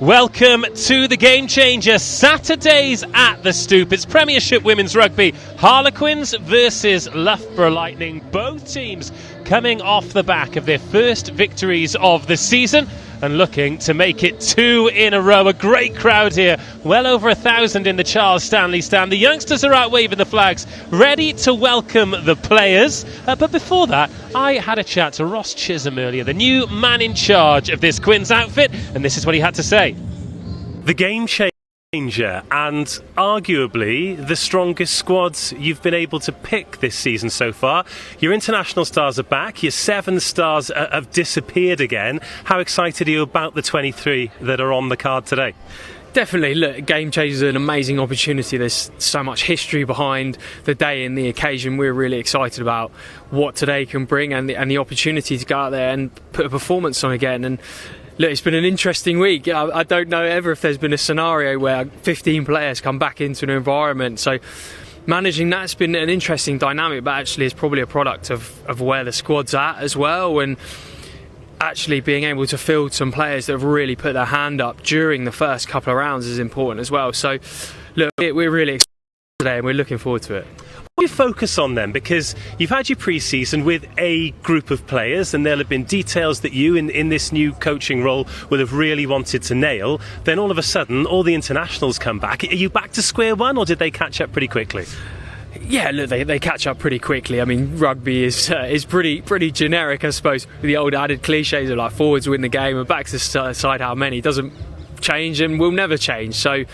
Welcome to the Game Changer, Saturdays at the Stoop. It's Premiership Women's Rugby, Harlequins versus Loughborough Lightning. Both teams coming off the back of their first victories of the season and looking to make it two in a row. A great crowd here, well over 1,000 in the Charles Stanley stand. The youngsters are out waving the flags, ready to welcome the players. But before that, I had a chat to Ross Chisholm earlier, the new man in charge of this Quins outfit, and this is what he had to say. The game changer, and arguably the strongest squads you've been able to pick this season so far. Your international stars are back, your 7 stars have disappeared again. How excited are you about the 23 that are on the card today? Definitely, look, Game Changer is an amazing opportunity. There's so much history behind the day and the occasion. We're really excited about what today can bring and the opportunity to go out there and put a performance on again. And look, it's been an interesting week. I don't know ever if there's been a scenario where 15 players come back into an environment. So managing that's been an interesting dynamic, but actually it's probably a product of where the squad's at as well. And actually being able to field some players that have really put their hand up during the first couple of rounds is important as well. So look, we're really excited today and we're looking forward to it. What do you focus on then? Because you've had your pre-season with a group of players and there'll have been details that you in this new coaching role will have really wanted to nail. Then all of a sudden all the internationals come back. Are you back to square one or did they catch up pretty quickly? Yeah, look, they catch up pretty quickly. I mean, rugby is pretty generic, I suppose. The old added cliches of like forwards win the game and backs decide how many doesn't change and will never change. So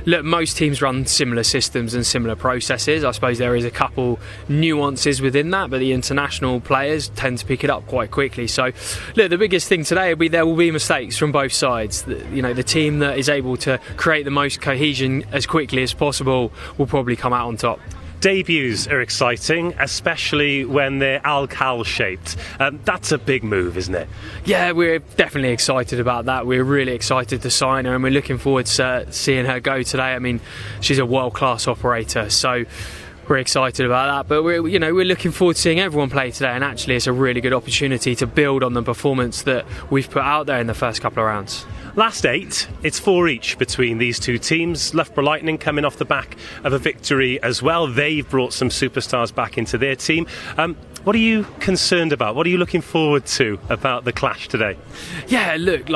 look, most teams run similar systems and similar processes. I suppose there is a couple nuances within that, but the international players tend to pick it up quite quickly. So look, the biggest thing today will be there will be mistakes from both sides. The team that is able to create the most cohesion as quickly as possible will probably come out on top. Debuts are exciting, especially when they're Al-Khal shaped. That's a big move, isn't it? Yeah, we're definitely excited about that. We're really excited to sign her and we're looking forward to seeing her go today. I mean, she's a world-class operator, so we're excited about that. But we're looking forward to seeing everyone play today, and actually it's a really good opportunity to build on the performance that we've put out there in the first couple of rounds. Last 8, it's 4 each between these two teams. Loughborough Lightning coming off the back of a victory as well. They've brought some superstars back into their team. What are you concerned about? What are you looking forward to about the clash today? Yeah, look,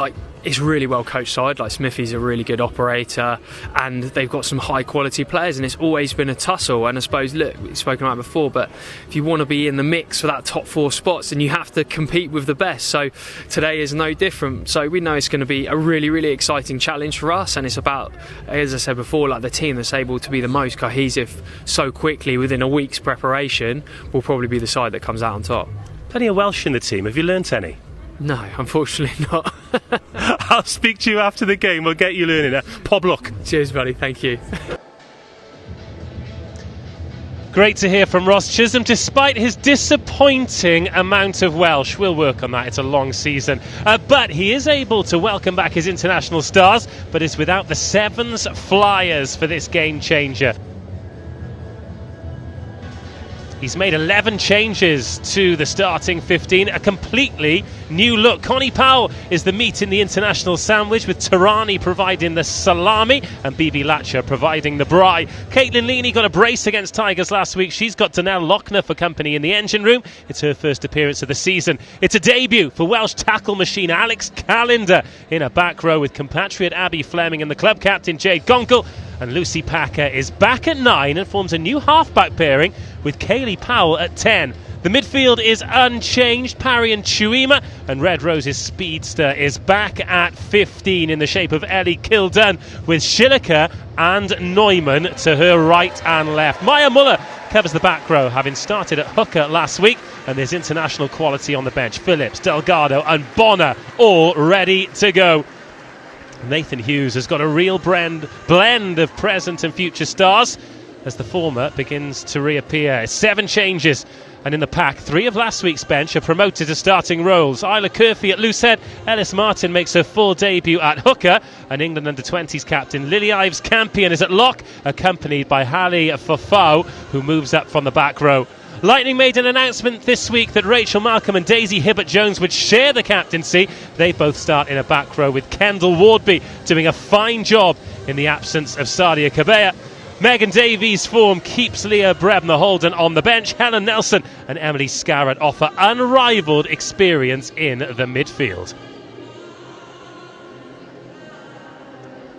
it's really well coached side. Like Smithy's a really good operator and they've got some high quality players and it's always been a tussle. And I suppose, look, we've spoken about it before, but if you want to be in the mix for that top 4 spots, then you have to compete with the best. So today is no different. So we know it's going to be a really, really exciting challenge for us, and it's about, as I said before, like the team that's able to be the most cohesive so quickly within a week's preparation will probably be the side that comes out on top. Plenty of Welsh in the team. Have you learnt any? No, unfortunately not. I'll speak to you after the game. We'll get you learning. Pob luck. Cheers, buddy. Thank you. Great to hear from Ross Chisholm, despite his disappointing amount of Welsh. We'll work on that, it's a long season. But he is able to welcome back his international stars, but is without the 7s flyers for this game changer. He's made 11 changes to the starting 15, a completely new look. Connie Powell is the meat in the international sandwich, with Tarani providing the salami and Bibi Latcher providing the braai. Caitlin Leaney got a brace against Tigers last week. She's got Donnell Lochner for company in the engine room. It's her first appearance of the season. It's a debut for Welsh tackle machine Alex Callender in a back row with compatriot Abby Fleming and the club captain Jade Gonkel. And Lucy Packer is back at 9 and forms a new halfback pairing with Kaylee Powell at 10. The midfield is unchanged. Parry and Chuima, and Red Rose's speedster is back at 15 in the shape of Ellie Kildunne, with Schilliker and Neumann to her right and left. Maya Muller covers the back row, having started at hooker last week, and there's international quality on the bench. Phillips, Delgado and Bonner all ready to go. Nathan Hughes has got a real blend of present and future stars as the former begins to reappear. 7 changes, and in the pack, 3 of last week's bench are promoted to starting roles. Isla Curfey at loosehead, Ellis Martin makes her full debut at hooker, and England under-20s captain Lily Ives Campion is at lock, accompanied by Hallie Fafau, who moves up from the back row. Lightning made an announcement this week that Rachel Malcolm and Daisy Hibbert-Jones would share the captaincy. They both start in a back row with Kendall Wardby doing a fine job in the absence of Sadia Cabella. Megan Davies' form keeps Leah Brebner-Holden on the bench. Helen Nelson and Emily Scarrett offer unrivaled experience in the midfield.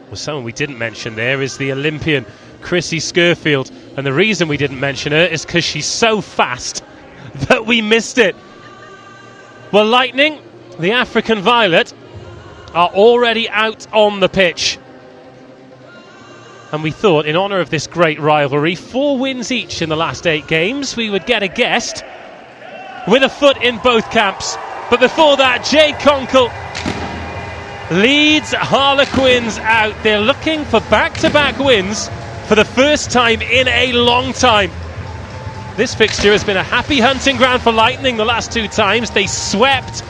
Well, someone we didn't mention there is the Olympian Chrissy Scurfield, and the reason we didn't mention her is because she's so fast that we missed it. Well, Lightning, the African Violet, are already out on the pitch. And we thought, in honour of this great rivalry, 4 wins each in the last 8 games, we would get a guest with a foot in both camps. But before that, Jade Conkle leads Harlequins out. They're looking for back-to-back wins for the first time in a long time. This fixture has been a happy hunting ground for Lightning the last 2 times. They swept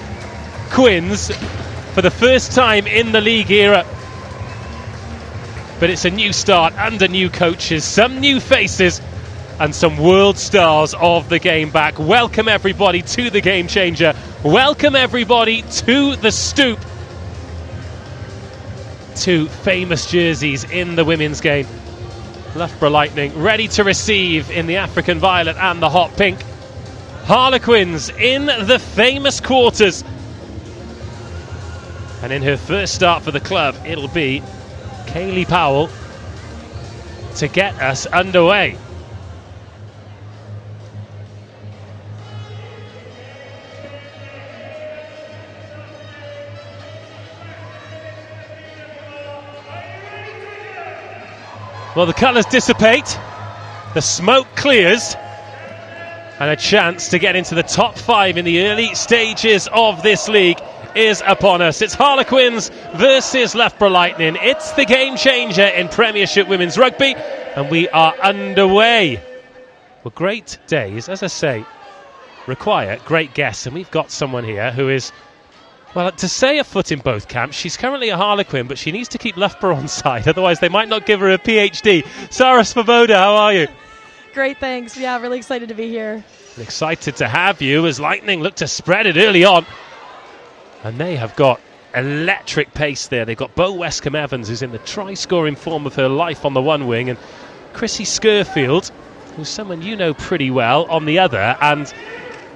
Quins for the first time in the league era. But it's a new start under new coaches, some new faces and some world stars of the game back. Welcome everybody to the Game Changer. Welcome everybody to the Stoop. 2 famous jerseys in the women's game. Loughborough Lightning ready to receive in the African Violet and the hot pink. Harlequins in the famous quarters. And in her first start for the club, it'll be Kaylee Powell to get us underway. Well, the colours dissipate, the smoke clears, and a chance to get into the top 5 in the early stages of this league is upon us. It's Harlequins versus Loughborough Lightning. It's the Game Changer in Premiership Women's Rugby, and we are underway. Well, great days, as I say, require great guests, and we've got someone here who is, well, to say a foot in both camps. She's currently a Harlequin, but she needs to keep Loughborough on side, otherwise they might not give her a PhD. Sarah Svoboda, how are you? Great, thanks. Yeah, really excited to be here. Excited to have you as Lightning look to spread it early on. And they have got electric pace there. They've got Bo Westcombe-Evans, who's in the try-scoring form of her life on the one wing, and Chrissy Scurfield, who's someone you know pretty well, on the other. And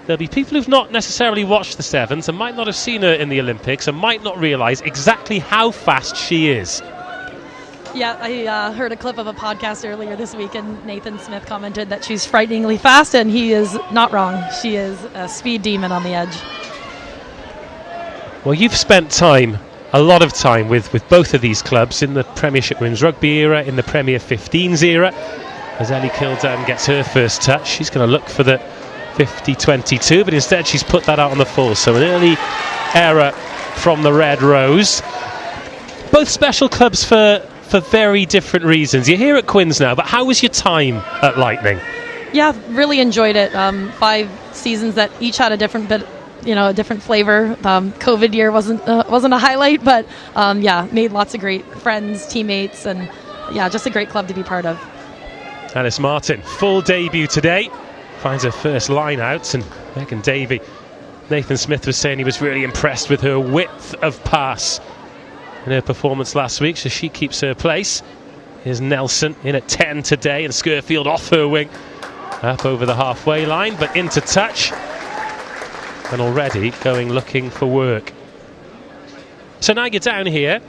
there'll be people who've not necessarily watched the Sevens and might not have seen her in the Olympics and might not realise exactly how fast she is. Yeah, I heard a clip of a podcast earlier this week, and Nathan Smith commented that she's frighteningly fast, and he is not wrong. She is a speed demon on the edge. Well, you've spent a lot of time with both of these clubs in the Premiership Women's Rugby era, in the Premier 15s era. As Ellie Kildunne gets her first touch, she's going to look for the 50-22, but instead she's put that out on the full. So an early error from the Red Rose. Both special clubs for very different reasons. You're here at Quins now, but how was your time at Lightning? Yeah, really enjoyed it. 5 seasons that each had a different bit, a different flavor. COVID year wasn't a highlight, but yeah, made lots of great friends, teammates, and yeah, just a great club to be part of. Alice Martin, full debut today, finds her first line out, and Megan Davey. Nathan Smith was saying he was really impressed with her width of pass in her performance last week, so she keeps her place. Here's Nelson in at 10 today, and Scurfield off her wing, up over the halfway line, but into touch. And already going looking for work. So now you're down here.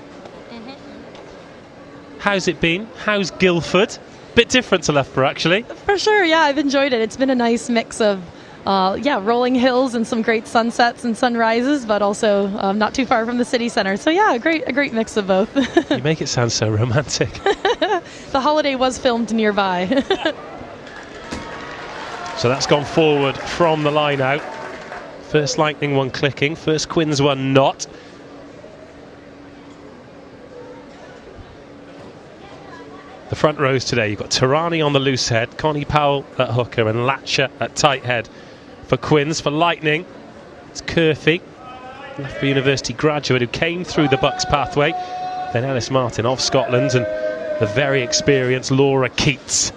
How's it been? How's Guildford? Bit different to Loughborough, actually. For sure, yeah, I've enjoyed it. It's been a nice mix of rolling hills and some great sunsets and sunrises, but also not too far from the city centre. So yeah, a great mix of both. You make it sound so romantic. The holiday was filmed nearby. So that's gone forward from the line out. First Lightning one clicking, first Quins one not. The front rows today, you've got Tarani on the loose head, Connie Powell at hooker, and Latcher at tight head. For Quins, for Lightning, it's Curfey, Loughborough University graduate who came through the Bucks pathway. Then Alice Martin of Scotland, and the very experienced Laura Keats.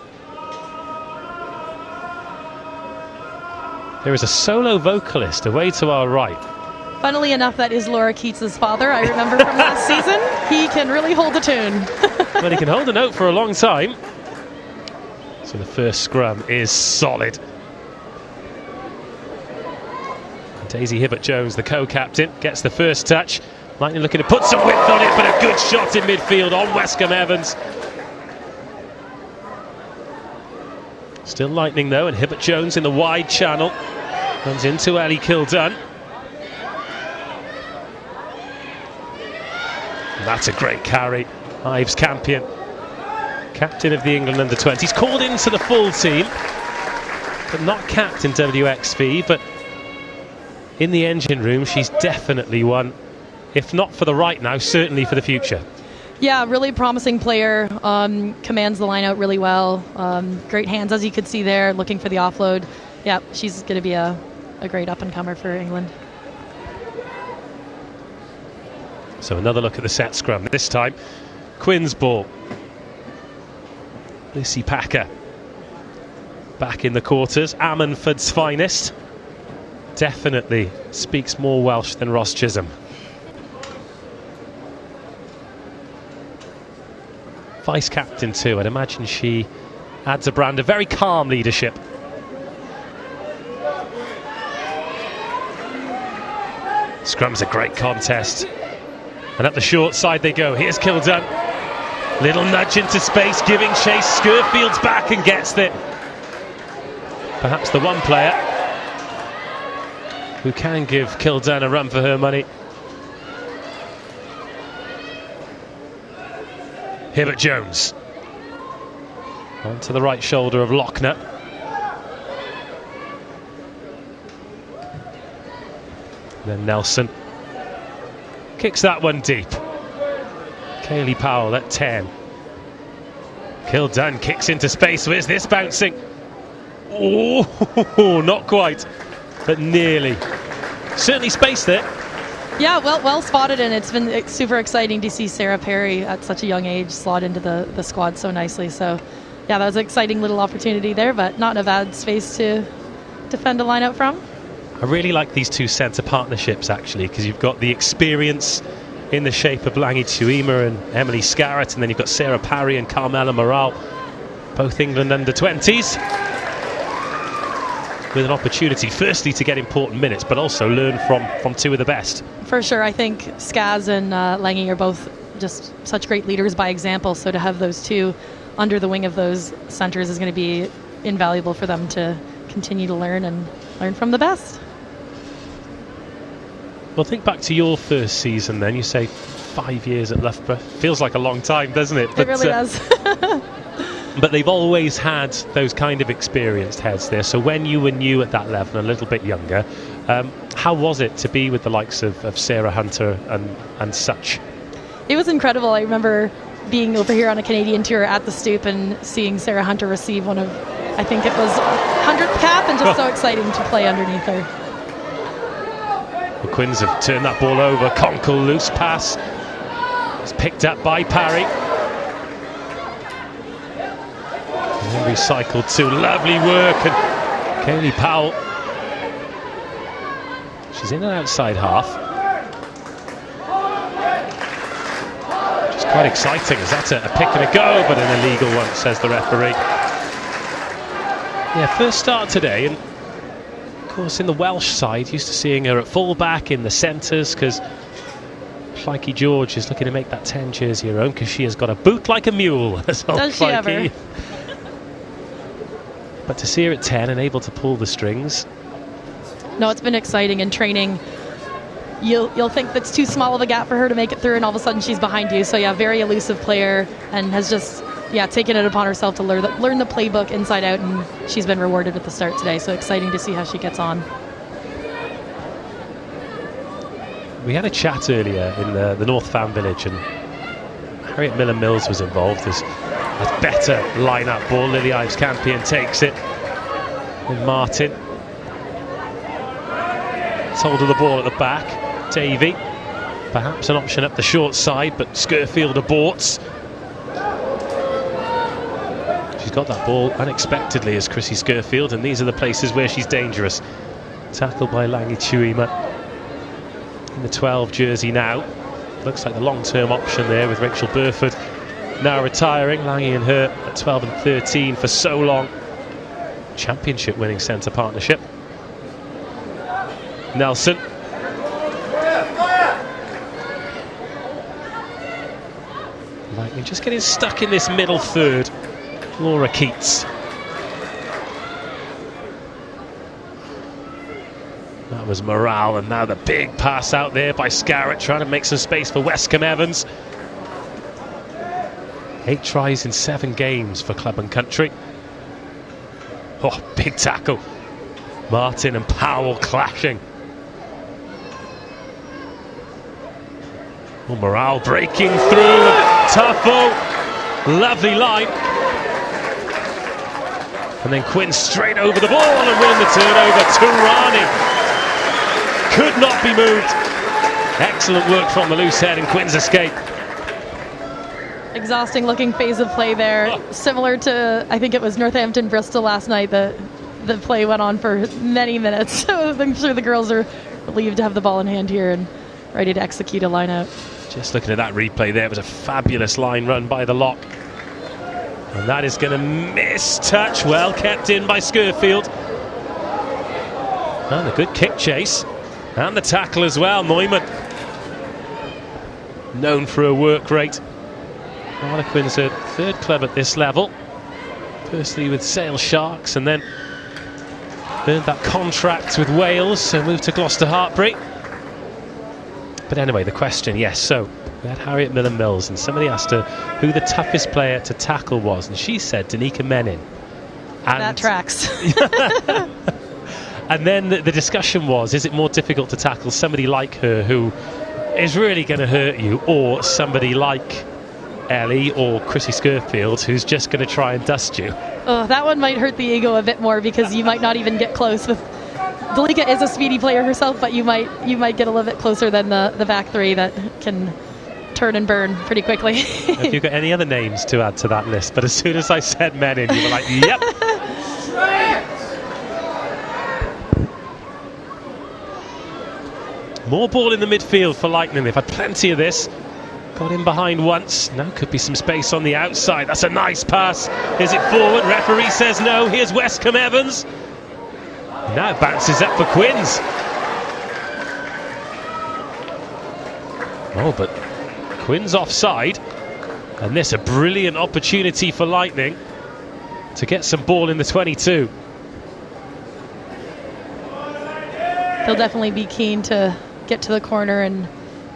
There is a solo vocalist away to our right. Funnily enough, that is Laura Keats's father. I remember from last season. He can really hold a tune. Well, he can hold a note for a long time. So the first scrum is solid. Daisy Hibbert-Jones, the co-captain, gets the first touch. Lightning looking to put some width on it, but a good shot in midfield on Westcombe Evans. Still Lightning though, and Hibbert-Jones in the wide channel. Runs into Ellie Kildunne. And that's a great carry. Ives Campion, captain of the England under-20s, called into the full team, but not capped in WXV, but in the engine room she's definitely one, if not for the right now, certainly for the future. Yeah, really promising player, commands the line out really well, great hands as you could see there, looking for the offload. Yeah, she's going to be a great up-and-comer for England. So another look at the set scrum, this time Quins ball. Lucy Packer back in the quarters, Ammanford's finest. Definitely speaks more Welsh than Ross Chisholm. Vice captain too, I'd imagine she adds a brand of very calm leadership. Scrum's a great contest, and up the short side they go. Here's Kildunne, little nudge into space, giving chase. Scurfield's back and gets it. Perhaps the one player who can give Kildunne a run for her money. Hibbert-Jones onto the right shoulder of Lochner. Then Nelson kicks that one deep. Kaylee Powell at 10. Kildunne kicks into space. Where's this bouncing? Oh, not quite, but nearly. Certainly space there. Yeah, well spotted, and it's been super exciting to see Sarah Perry at such a young age slot into the squad so nicely. So, yeah, that was an exciting little opportunity there, but not in a bad space to defend a line out from. I really like these two centre partnerships, actually, because you've got the experience in the shape of Langi Tuima and Emily Scarrett, and then you've got Sarah Parry and Carmela Morale, both England under-20s, with an opportunity firstly to get important minutes, but also learn from two of the best. For sure, I think Skaz and Langi are both just such great leaders by example, so to have those two under the wing of those centres is going to be invaluable for them to continue to learn and learn from the best. Well, think back to your first season then. You say 5 years at Loughborough. Feels like a long time, doesn't it? It really does. But they've always had those kind of experienced heads there. So when you were new at that level, a little bit younger, how was it to be with the likes of Sarah Hunter and such? It was incredible. I remember being over here on a Canadian tour at the Stoop and seeing Sarah Hunter receive one of, I think it was 100th cap, and just so exciting to play underneath her. The Quins have turned that ball over. Conkle loose pass. It's picked up by Parry. And recycled too. Lovely work. And Kaylee Powell. She's in an outside half. Which is quite exciting, as that's a pick and a go, but an illegal one, says the referee. Yeah, first start today, and of course in the Welsh side, used to seeing her at full-back in the centres, because Flikey George is looking to make that 10 jersey her own, because she has got a boot like a mule. Does she ever? But to see her at 10 and able to pull the strings. No, it's been exciting in training. You'll think that's too small of a gap for her to make it through, and all of a sudden she's behind you. So yeah, very elusive player, and has just taken it upon herself to learn the playbook inside out, and she's been rewarded with the start today. So exciting to see how she gets on. We had a chat earlier in the North Fan Village, and Harriet Miller-Mills was involved as a better line-up ball. Lily Ives Campion takes it, and Martin has hold of the ball at the back. Davey, perhaps an option up the short side, but Scurfield aborts. She's got that ball unexpectedly as Chrissy Scurfield, and these are the places where she's dangerous. Tackled by Langi Chuima in the 12 jersey now. Looks like the long-term option there with Rachel Burford now retiring. Langi and her at 12 and 13 for so long. Championship winning centre partnership. Nelson. Lightning just getting stuck in this middle third. Laura Keats. That was morale, and now the big pass out there by Scarrett, trying to make some space for Westcombe Evans. 8 tries in 7 games for Club and Country. Oh, big tackle. Martin and Powell clashing. Oh, morale breaking through. Tuffo, lovely line. And then Quinn straight over the ball and winning the turnover. Turani could not be moved. Excellent work from the loose head and Quinn's escape. Exhausting looking phase of play there. Similar to, I think it was Northampton Bristol last night. The play went on for many minutes. So I'm sure the girls are relieved to have the ball in hand here and ready to execute a line out. Just looking at that replay there, it was a fabulous line run by the lock. And that is going to miss touch. Well kept in by Skirfield. And a good kick chase. And the tackle as well, Neumann. Known for her work rate. Harlequins are third club at this level. Firstly with Sale Sharks, and then earned that contract with Wales, so moved to Gloucester Hartpury. But anyway, the question, yes, so we had Harriet Miller-Mills, and somebody asked her who the toughest player to tackle was, and she said Danica Menin. And that tracks. And then the discussion was, is it more difficult to tackle somebody like her who is really going to hurt you, or somebody like Ellie or Chrissy Skirfield who's just going to try and dust you? Oh, that one might hurt the ego a bit more, because you might not even get close with... Dalika is a speedy player herself, but you might get a little bit closer than the back three that can turn and burn pretty quickly. Have you got any other names to add to that list? But as soon as I said Menin, you were like, yep. More ball in the midfield for Lightning. They've had plenty of this. Got in behind once. Now could be some space on the outside. That's a nice pass. Is it forward? Referee says no. Here's Westcombe Evans. Now it bounces up for Quins. Oh, but Quins offside. And this a brilliant opportunity for Lightning to get some ball in the 22. They'll definitely be keen to get to the corner and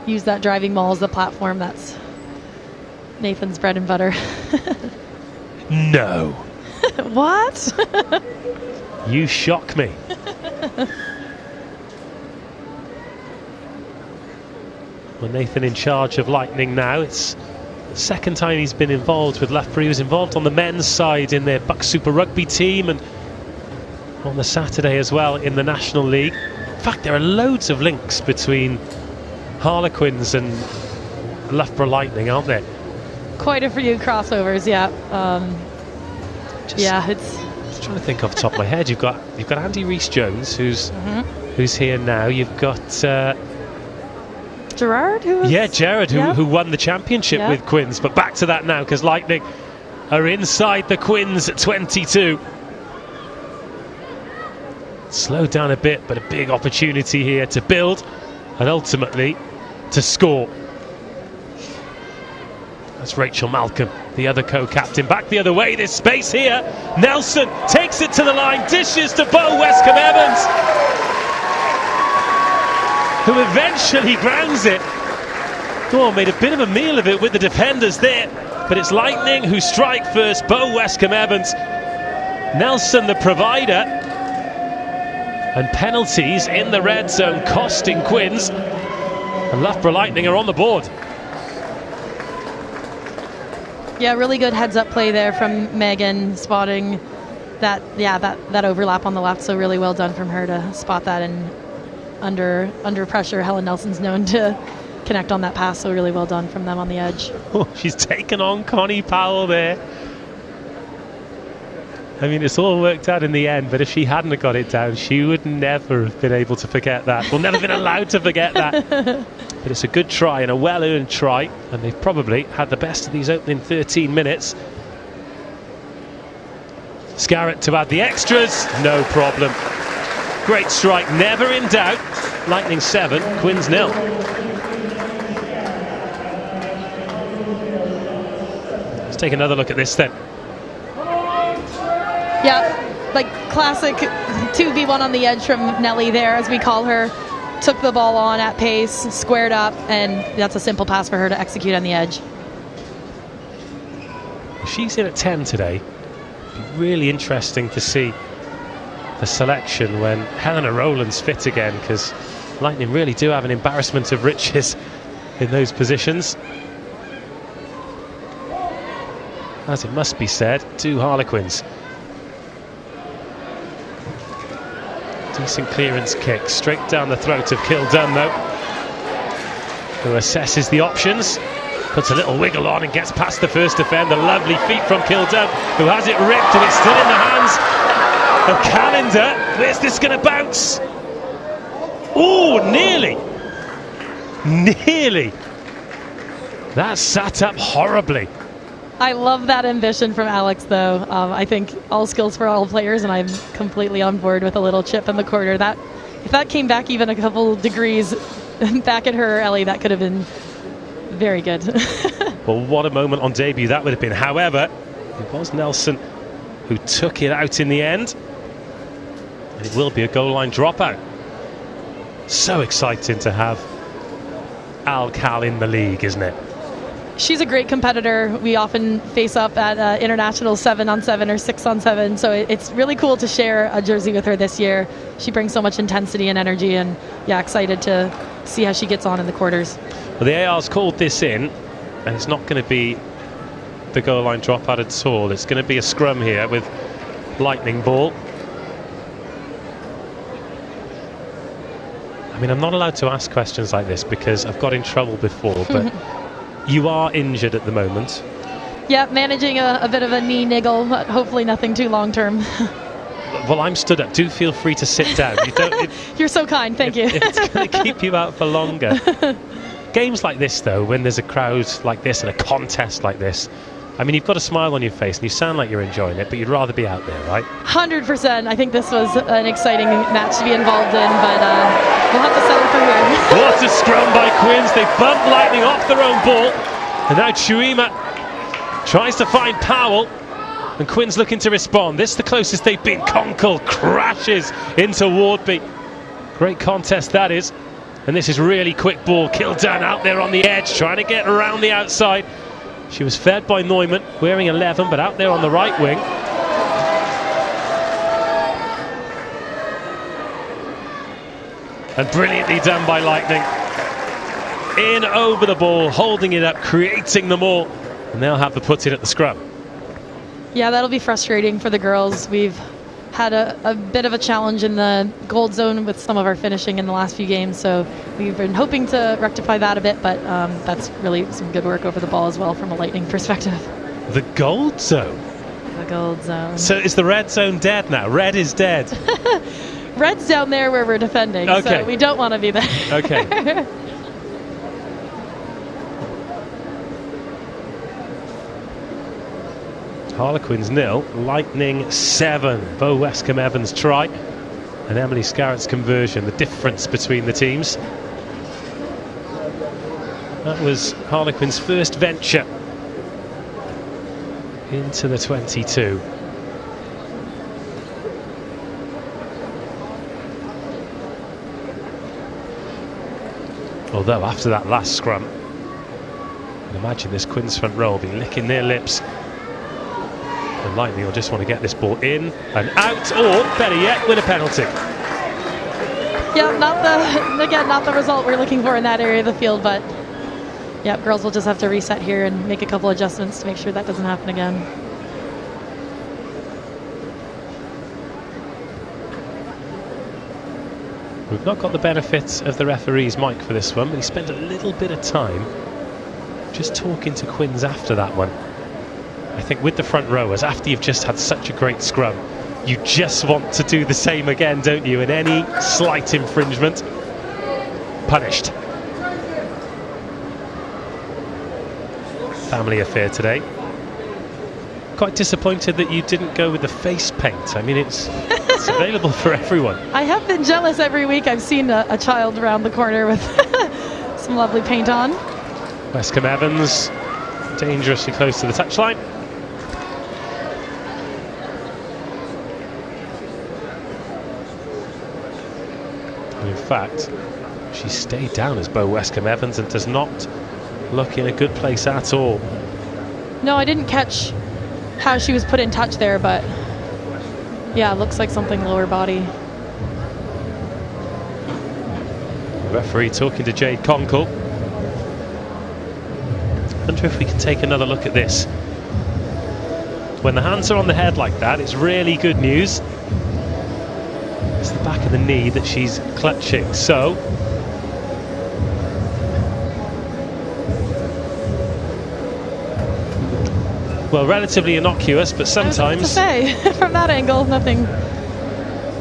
use that driving maul as the platform. That's Nathan's bread and butter. No. What? You shock me. Well, Nathan in charge of Lightning now. It's the second time he's been involved with Loughborough. He was involved on the men's side in their Buck Super Rugby team, and on the Saturday as well in the National League. In fact, there are loads of links between Harlequins and Loughborough Lightning, aren't there? Quite a few crossovers, yeah. Yeah, it's... Just trying to think off the top of my head. You've got Andy Rees-Jones, who's here now. You've got Gerard, Gerard, who won the championship with Quins. But back to that now, because Lightning are inside the Quins at 22. Slowed down a bit, but a big opportunity here to build and ultimately to score. That's Rachel Malcolm, the other co-captain, back the other way. There's space here. Nelson takes it to the line, dishes to Bo Westcombe Evans, who eventually grounds it. Oh, made a bit of a meal of it with the defenders there, but it's Lightning who strike first. Bo Westcombe Evans, Nelson the provider. And penalties in the red zone costing Quins, and Loughborough Lightning are on the board. Yeah, really good heads-up play there from Megan, spotting that overlap on the left. So really well done from her to spot that, and under pressure, Helen Nelson's known to connect on that pass. So really well done from them on the edge. Oh, she's taken on Connie Powell there. I mean, it's all worked out in the end, but if she hadn't have got it down, she would never have been able to forget that. Well, never been allowed to forget that. But it's a good try and a well-earned try, and they've probably had the best of these opening 13 minutes. Scarrett to add the extras, no problem. Great strike, never in doubt. Lightning 7, Quins 0. Let's take another look at this then. Yeah, like classic 2v1 on the edge from Nelly there, as we call her. Took the ball on at pace, squared up, and that's a simple pass for her to execute on the edge. She's in at 10 today. It'd be really interesting to see the selection when Helena Rowland's fit again, because Lightning really do have an embarrassment of riches in those positions. As it must be said, 2 Harlequins. Decent clearance kick, straight down the throat of Kildunne though, who assesses the options, puts a little wiggle on and gets past the first defender. Lovely feet from Kildunne, who has it ripped, and it's still in the hands of Calendar. Where's this going to bounce? Oh, nearly. That sat up horribly. I love that ambition from Alex, though. I think all skills for all players, and I'm completely on board with a little chip in the corner. That if that came back even a couple degrees back at her, Ellie, that could have been very good. Well, what a moment on debut that would have been. However, it was Nelson who took it out in the end, and it will be a goal line dropout. So exciting to have Al Cal in the league, isn't it? She's a great competitor. We often face up at international 7-on-7 or 6-on-7, so it's really cool to share a jersey with her this year. She brings so much intensity and energy, and yeah, excited to see how she gets on in the quarters. Well, the AR's called this in, and it's not going to be the goal line dropout at all. It's going to be a scrum here with Lightning ball. I mean, I'm not allowed to ask questions like this because I've got in trouble before, but you are injured at the moment. Yeah, managing a bit of a knee niggle, but hopefully nothing too long term. Well, I'm stood up. Do feel free to sit down. You're so kind, thank you. It's going to keep you out for longer. Games like this, though, when there's a crowd like this and a contest like this, I mean, you've got a smile on your face and you sound like you're enjoying it, but you'd rather be out there, right? 100%. I think this was an exciting match to be involved in, but we'll have to settle for here. What a scrum by Quins. They bumped Lightning off their own ball. And now Chuima tries to find Powell. And Quins looking to respond. This is the closest they've been. Conkle crashes into Wardby. Great contest that is. And this is really quick ball. Kildunne out there on the edge, trying to get around the outside. She was fed by Neumann, wearing 11, but out there on the right wing. And brilliantly done by Lightning. In over the ball, holding it up, creating them all. And they'll have the put in at the scrum. Yeah, that'll be frustrating for the girls. We've had a bit of a challenge in the gold zone with some of our finishing in the last few games, so we've been hoping to rectify that a bit, but that's really some good work over the ball as well from a Lightning perspective. The gold zone? The gold zone. So is the red zone dead now? Red is dead. Red's down there where we're defending, okay. So we don't want to be there. Okay. Harlequins 0, Lightning 7. Bo Westcombe Evans try and Emily Scarrett's conversion, the difference between the teams. That was Harlequins' first venture into the 22. Although after that last scrum, I can imagine this Quins front row will be licking their lips. And Lightning will just want to get this ball in and out, or better yet, win a penalty. Yeah, not the result we're looking for in that area of the field, but yeah, girls will just have to reset here and make a couple adjustments to make sure that doesn't happen again. We've not got the benefit of the referee's mic for this one, but he spent a little bit of time just talking to Quins after that one. I think with the front rowers, after you've just had such a great scrum, you just want to do the same again, don't you? And any slight infringement, punished. Family affair today. Quite disappointed that you didn't go with the face paint. I mean, it's available for everyone. I have been jealous every week. I've seen a child around the corner with some lovely paint on. Westcombe Evans dangerously close to the touchline. In fact, she stayed down as Bo Westcombe Evans and does not look in a good place at all. No, I didn't catch how she was put in touch there, but yeah, it looks like something lower body. The referee talking to Jade Conkle. Wonder if we can take another look at this. When the hands are on the head like that, it's really good news. It's the back of the knee that she's clutching. So well, relatively innocuous, but sometimes I was about to say, from that angle, nothing.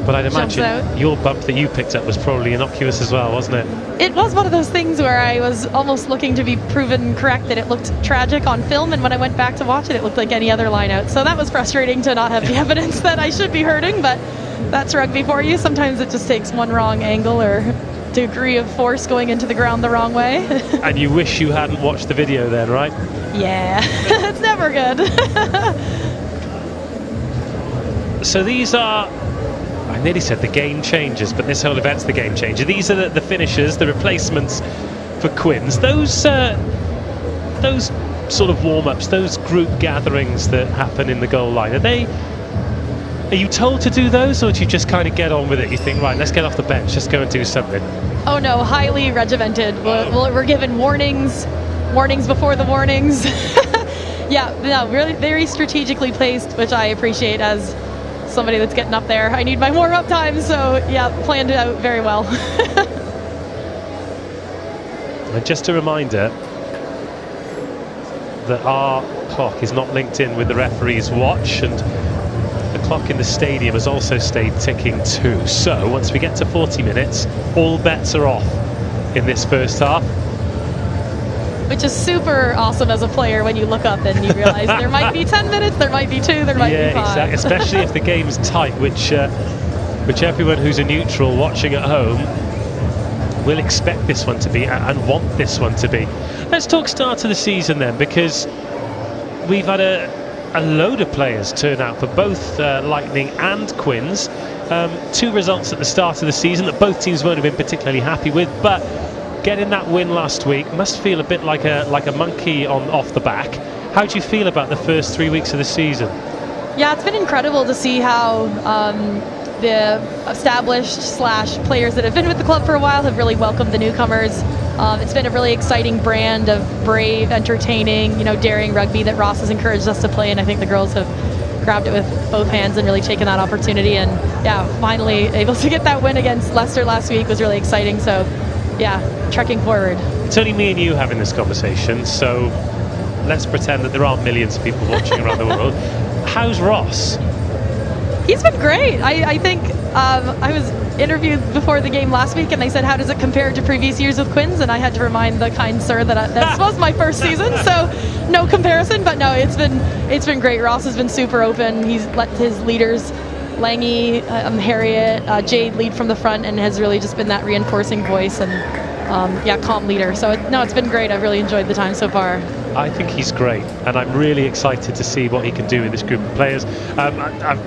But I'd imagine out. Your bump that you picked up was probably innocuous as well, wasn't it? It was one of those things where I was almost looking to be proven correct that it looked tragic on film, and when I went back to watch it, it looked like any other line out. So that was frustrating to not have the evidence that I should be hurting, but that's rugby for you. Sometimes it just takes one wrong angle or degree of force going into the ground the wrong way. And you wish you hadn't watched the video then, right? Yeah, it's never good. So these are, I nearly said the game changers, but this whole event's the game changer. These are the finishers, the replacements for Quins. Those sort of warm-ups, those group gatherings that happen in the goal line, are you told to do those, or do you just kind of get on with it? You think, right, let's get off the bench, let's go and do something? Oh no, highly regimented. We're given warnings before the warnings. Yeah, no, really very strategically placed, which I appreciate as somebody that's getting up there. I need my warm-up time, so yeah, planned it out very well. And just a reminder that our clock is not linked in with the referee's watch, and the clock in the stadium has also stayed ticking too. So once we get to 40 minutes, all bets are off in this first half. Which is super awesome as a player when you look up and you realize there might be 10 minutes, there might be 2, there might be 5. Exactly. Especially if the game's tight, which everyone who's a neutral watching at home will expect this one to be and want this one to be. Let's talk start of the season then, because we've had a load of players turn out for both Lightning and Quins. 2 results at the start of the season that both teams won't have been particularly happy with, but getting that win last week must feel a bit like a monkey off the back. How do you feel about the first 3 weeks of the season? Yeah, it's been incredible to see how the established / players that have been with the club for a while have really welcomed the newcomers. It's been a really exciting brand of brave, entertaining, daring rugby that Ross has encouraged us to play, and I think the girls have grabbed it with both hands and really taken that opportunity. And yeah, finally able to get that win against Leicester last week was really exciting. So yeah, trekking forward. It's only me and you having this conversation, so let's pretend that there aren't millions of people watching around the world. How's Ross? He's been great. I think I was interviewed before the game last week, and they said, how does it compare to previous years with Quins? And I had to remind the kind sir that this was my first season, so no comparison. But no, it's been great. Ross has been super open. He's let his leaders, Langy, Harriet, Jade, lead from the front, and has really just been that reinforcing voice and calm leader. So it's been great. I've really enjoyed the time so far. I think he's great, and I'm really excited to see what he can do with this group of players. I've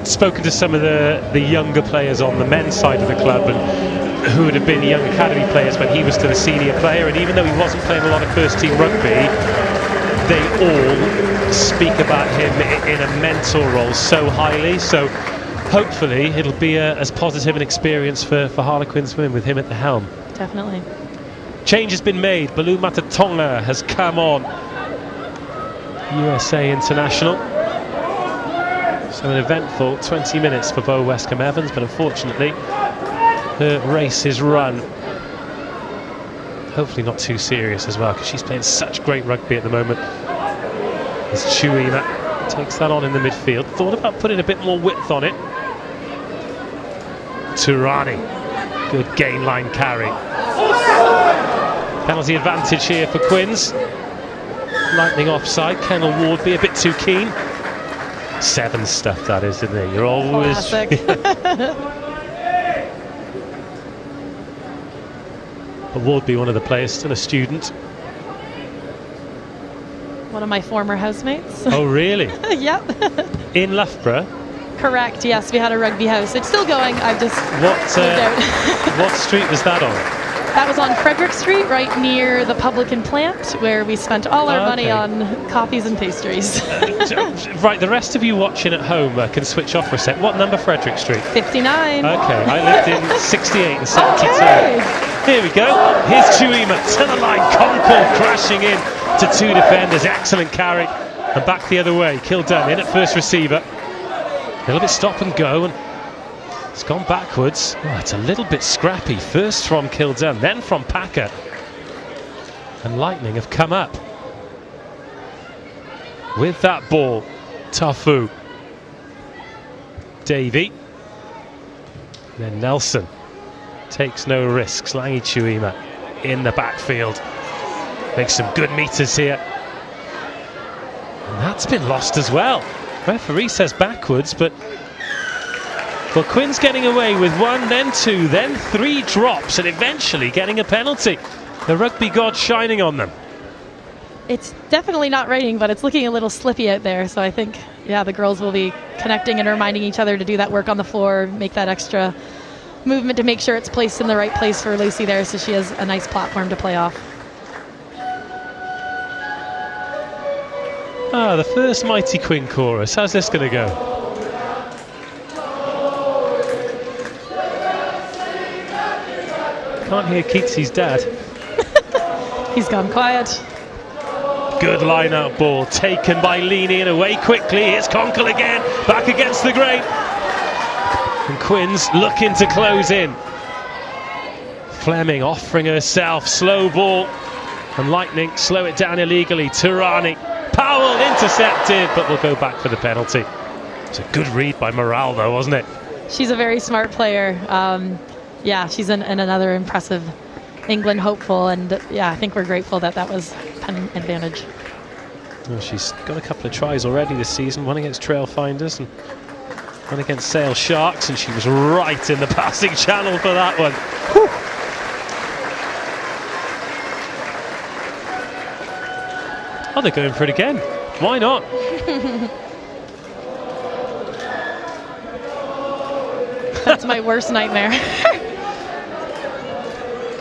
spoken to some of the younger players on the men's side of the club, and who would have been young academy players when he was still a senior player, and even though he wasn't playing a lot of first team rugby, they all speak about him in a mentor role so highly. So hopefully it'll be as positive an experience for Harlequins Women with him at the helm. Definitely. Change has been made. Baloo Matatonga has come on, USA international. So an eventful 20 minutes for Bo Westcombe Evans, but unfortunately her race is run. Hopefully not too serious as well, because she's playing such great rugby at the moment. As Chuima takes that on in the midfield. Thought about putting a bit more width on it. Turani. Good gain line carry. Penalty advantage here for Quins. Lightning offside. Kennel Wardby a bit too keen. 7 stuff that is, isn't it? You're always... Classic. But Wardby, one of the players, still a student. One of my former housemates. Oh, really? Yep. In Loughborough? Correct, yes, we had a rugby house. It's still going, I've just moved out. What street was that on? That was on Frederick Street, right near the Publican plant, where we spent all our money on coffees and pastries. Right, the rest of you watching at home can switch off for a sec. What number Frederick Street? 59. Okay, I lived in 68 and 72. Okay. Here we go. Here's Chuima to the line. Conkle crashing in to 2 defenders. Excellent carry. And back the other way. Kildunne in at first receiver. A little bit stop and go, and it's gone backwards. Oh, it's a little bit scrappy. First from Kildunne, then from Packer. And Lightning have come up with that ball. Tafu. Davey. Then Nelson. Takes no risks. Langi Chuima in the backfield. Makes some good meters here. And that's been lost as well. Referee says backwards, but well, Quins getting away with 1, then 2, then 3 drops, and eventually getting a penalty. The rugby god shining on them. It's definitely not raining, but it's looking a little slippy out there, so I think, yeah, the girls will be connecting and reminding each other to do that work on the floor, make that extra movement to make sure it's placed in the right place for Lucy there, so she has a nice platform to play off. Ah, the first Mighty Quinn chorus. How's this going to go? Can't hear Keatsy's dad. He's gone quiet. Good line-out ball taken by Leany and away quickly. It's Conkle again, back against the grain. And Quins looking to close in. Fleming offering herself, slow ball. And Lightning slow it down illegally. Turani. Powell intercepted, but we'll go back for the penalty. It's a good read by Morale, though, wasn't it? She's a very smart player. Yeah, she's another impressive England hopeful, and yeah, I think we're grateful that that was pen advantage. Well, she's got a couple of tries already this season, one against Trailfinders and one against Sale Sharks, and she was right in the passing channel for that one. Whew. Oh, they're going for it again. Why not? That's my worst nightmare.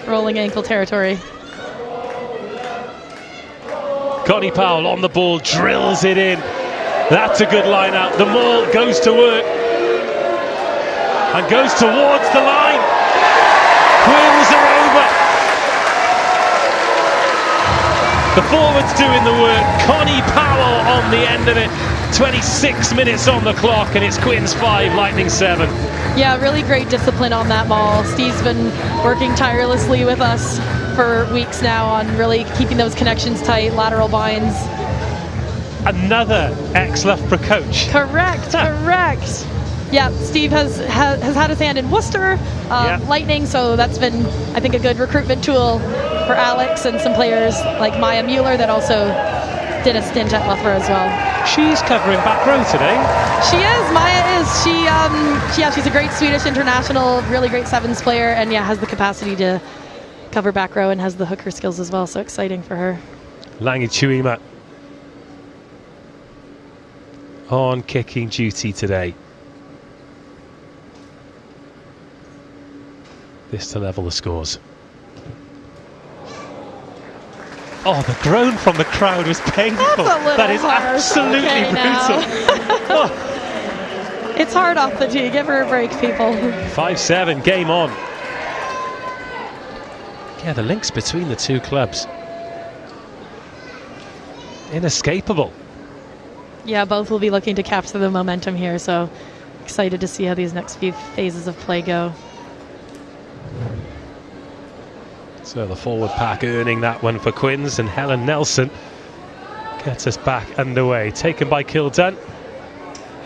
Rolling ankle territory. Connie Powell on the ball, drills it in. That's a good line out. The maul goes to work and goes towards the line. Quins are over. The forwards doing the work. Connie Powell on the end of it. 26 minutes on the clock, and it's Quins 5, Lightning 7. Yeah, really great discipline on that maul. Steve's been working tirelessly with us for weeks now on really keeping those connections tight, lateral binds. Another ex-Loughborough coach. Correct, correct. Yeah, Steve has had his hand in Worcester, Lightning, so that's been, I think, a good recruitment tool for Alex and some players like Maya Mueller that also did a stint at Loughborough as well. She's covering back row today. She is. Maya is. She's a great Swedish international, really great sevens player, and yeah, has the capacity to cover back row and has the hooker skills as well. So exciting for her. Langi Chuima on kicking duty today. This to level the scores. Oh, the groan from the crowd was painful. That is harsh. Absolutely brutal. Oh. It's hard off the tee. Give her a break, people. 5-7, game on. Yeah, the links between the two clubs. Inescapable. Yeah, both will be looking to capture the momentum here, so excited to see how these next few phases of play go. So the forward pack earning that one for Quins, and Helen Nelson Gets us back underway. Taken by Kildunne.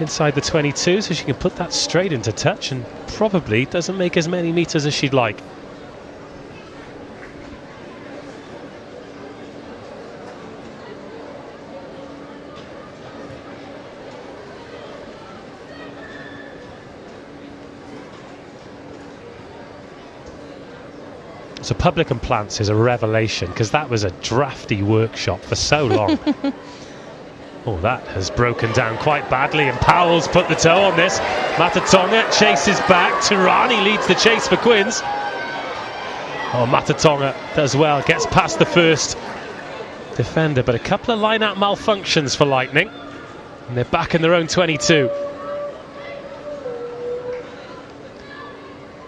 Inside the 22, so she can put that straight into touch and probably doesn't make as many metres as she'd like. So Public and Plants is a revelation, because that was a drafty workshop for so long. Oh, that has broken down quite badly, and Powell's put the toe on this. Matatonga chases back. Tirani leads the chase for Quins. Oh, Matatonga does well, gets past the first defender, but a couple of line-out malfunctions for Lightning, and they're back in their own 22.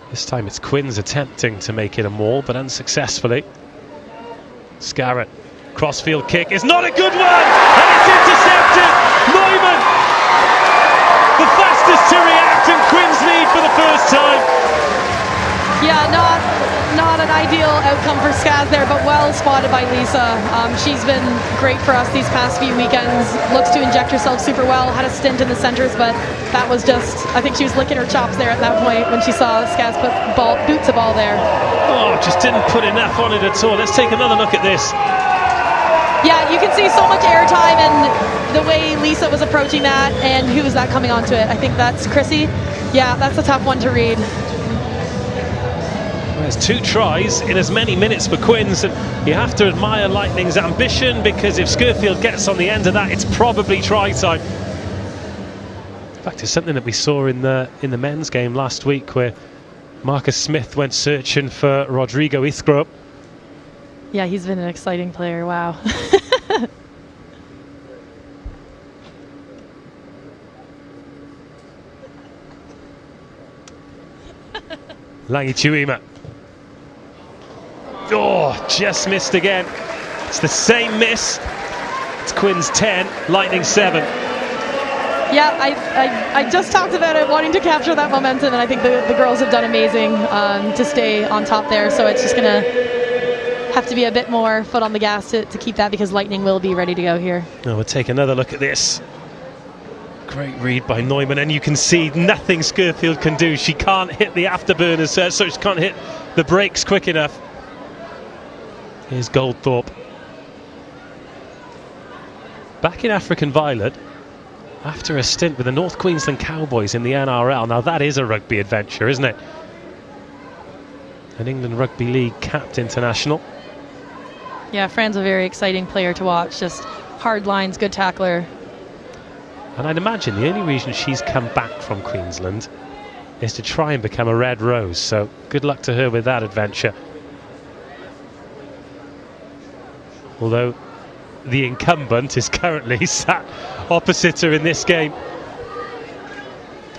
This time it's Quins attempting to make it a maul, but unsuccessfully. Scarrett, crossfield kick is not a good one, and it's intercepted. Neumann, the fastest to react, and Quins lead for the first time. Yeah, not an ideal outcome for Skaz there, but well spotted by Lisa. She's been great for us these past few weekends. Looks to inject herself super well. Had a stint in the centres, but that was just, I think she was licking her chops there at that point when she saw Skaz put boots a ball there. Oh, just didn't put enough on it at all. Let's take another look at this. Yeah, you can see so much airtime and the way Lisa was approaching that, and who was that coming onto it? I think that's Chrissy. Yeah, that's a tough one to read. There's 2 tries in as many minutes for Quins, and you have to admire Lightning's ambition, because if Scurfield gets on the end of that, it's probably try time. In fact, it's something that we saw in the men's game last week, where Marcus Smith went searching for Rodrigo Ithgrop. Yeah, he's been an exciting player. Wow. Langi Chuima. Oh, just missed again. It's the same miss. It's Quins 10, Lightning 7. Yeah, I just talked about it, wanting to capture that momentum, and I think the girls have done amazing to stay on top there. So it's just going to have to be a bit more foot on the gas to keep that, because Lightning will be ready to go here. Now we'll take another look at this. Great read by Neumann, and you can see nothing Scurfield can do. She can't hit the afterburners, so she can't hit the brakes quick enough. Here's Goldthorpe. Back in African Violet, after a stint with the North Queensland Cowboys in the NRL. Now that is a rugby adventure, isn't it? An England Rugby League capped international. Yeah, Fran's a very exciting player to watch. Just hard lines, good tackler. And I'd imagine the only reason she's come back from Queensland is to try and become a Red Rose. So good luck to her with that adventure. Although the incumbent is currently sat opposite her in this game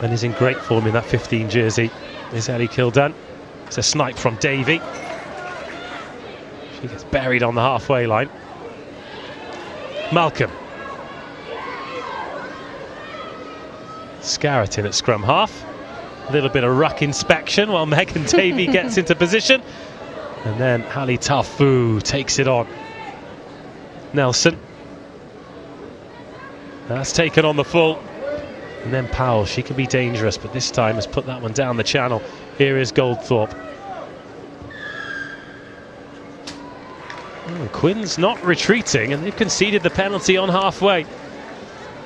and is in great form in that 15 jersey, is Ellie Kildunne. It's a snipe from Davey. She gets buried on the halfway line. Malcolm. Scarrett in at scrum half. A little bit of ruck inspection while Megan Davey gets into position. And then Hallie Tafu takes it on. Nelson. That's taken on the full. And then Powell, she can be dangerous, but this time has put that one down the channel. Here is Goldthorpe. Oh, Quins not retreating, and they've conceded the penalty on halfway.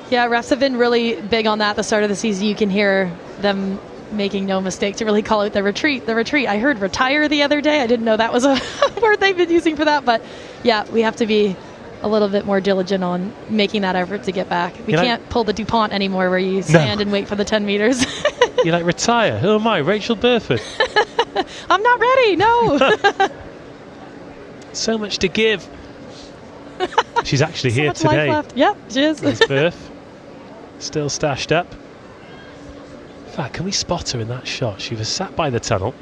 Yeah, refs have been really big on that at the start of the season. You can hear them making no mistake to really call out the retreat. The retreat. I heard retire the other day. I didn't know that was a word they've been using for that, but yeah, we have to be a little bit more diligent on making that effort to get back. We can't pull the DuPont anymore where you stand and wait for the 10 meters. You're like, retire? Who am I? Rachel Burford? I'm not ready, no. So much to give. She's actually so here much today. Life left. Yep, she is. There's Burf. Still stashed up. In fact, can we spot her in that shot? She was sat by the tunnel.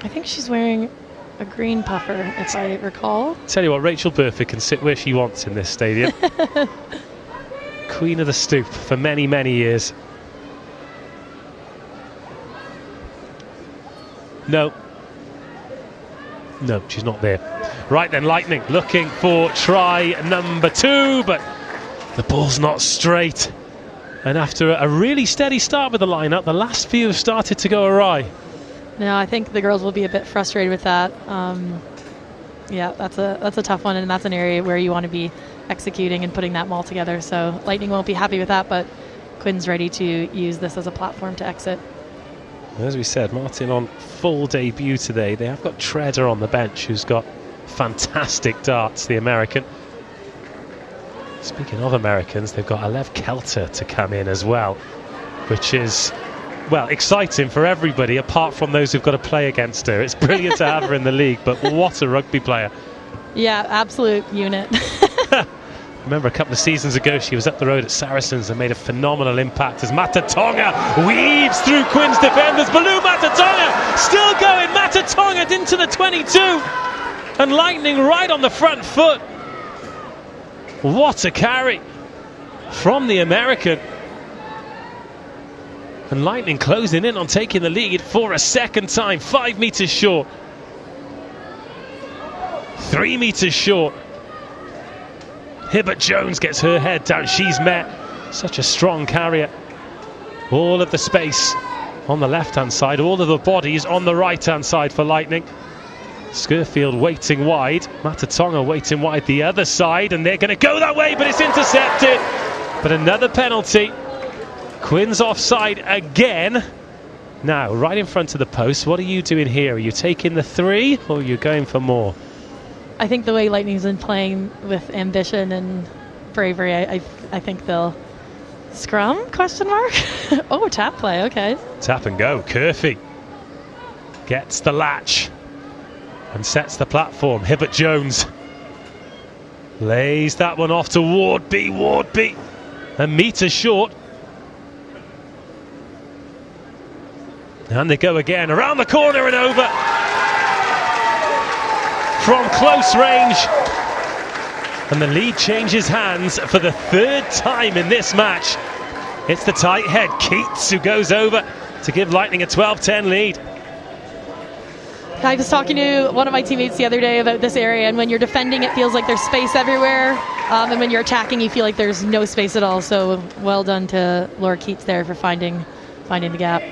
I think she's wearing a green puffer, if I recall. Tell you what, Rachel Burford can sit where she wants in this stadium. Queen of the Stoop for many, many years. No. No, she's not there. Right then, Lightning looking for try number 2, but the ball's not straight. And after a really steady start with the lineup, the last few have started to go awry. No, I think the girls will be a bit frustrated with that. Yeah, that's a tough one, and that's an area where you want to be executing and putting that maul together. So Lightning won't be happy with that, but Quins ready to use this as a platform to exit. As we said, Martin on full debut today. They have got Treader on the bench, who's got fantastic darts, the American. Speaking of Americans, they've got Alev Kelter to come in as well, which is, well, exciting for everybody apart from those who've got to play against her. It's brilliant to have her in the league, but what a rugby player. Yeah, absolute unit. Remember a couple of seasons ago she was up the road at Saracens and made a phenomenal impact as Matatonga weaves through Quins defenders. Baloo Matatonga still going. Matatonga into the 22 and Lightning right on the front foot. What a carry from the American. And Lightning closing in on taking the lead for a second time. 5 metres short. 3 metres short. Hibbert Jones gets her head down. She's met. Such a strong carrier. All of the space on the left-hand side. All of the bodies on the right-hand side for Lightning. Skirfield waiting wide. Matatonga waiting wide the other side. And they're going to go that way, but it's intercepted. But another penalty. Quins offside again. Now, right in front of the post. What are you doing here? Are you taking the 3 or are you going for more? I think the way Lightning's been playing with ambition and bravery, I think they'll scrum, question mark? Oh, tap play, okay. Tap and go. Curfey gets the latch and sets the platform. Hibbert Jones lays that one off to Wardby. Wardby a metre short. And they go again around the corner and over. From close range, and the lead changes hands for the 3rd time in this match. It's the tight head Keats who goes over to give Lightning a 12-10 lead. I was talking to one of my teammates the other day about this area, and when you're defending it feels like there's space everywhere, and when you're attacking you feel like there's no space at all. So well done to Laura Keats there for finding the gap.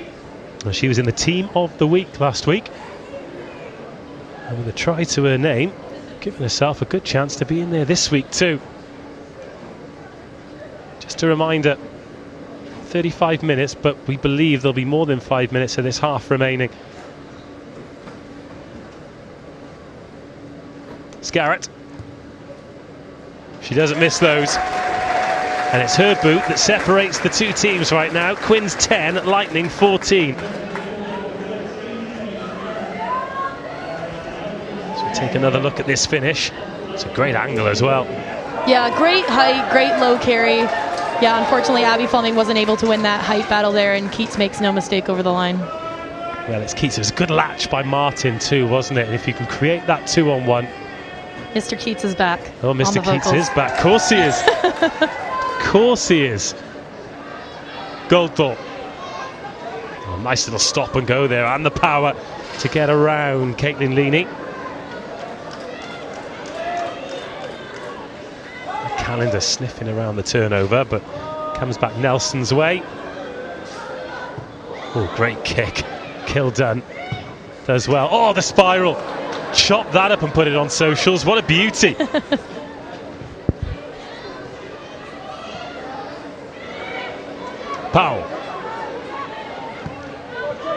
Well, she was in the team of the week last week. And with a try to her name, giving herself a good chance to be in there this week too. Just a reminder, 35 minutes, but we believe there'll be more than 5 minutes of this half remaining. Scarrett. She doesn't miss those. And it's her boot that separates the two teams right now. Quins 10, Lightning 14. Take another look at this finish. It's a great angle as well. Yeah, great height, great low carry. Yeah, unfortunately Abby Fleming wasn't able to win that height battle there, and Keats makes no mistake over the line. Well, it's Keats. It was a good latch by Martin too, wasn't it? And if you can create that 2-on-1. Mr. Keats is back. Oh, Mr. Keats is back. Of course he is. Of course he is. Goldthorpe. Oh, nice little stop and go there, and the power to get around Caitlin Leaney. Calendar sniffing around the turnover, but comes back Nelson's way. Oh, great kick. Kildunne does well. Oh, the spiral. Chop that up and put it on socials. What a beauty. Powell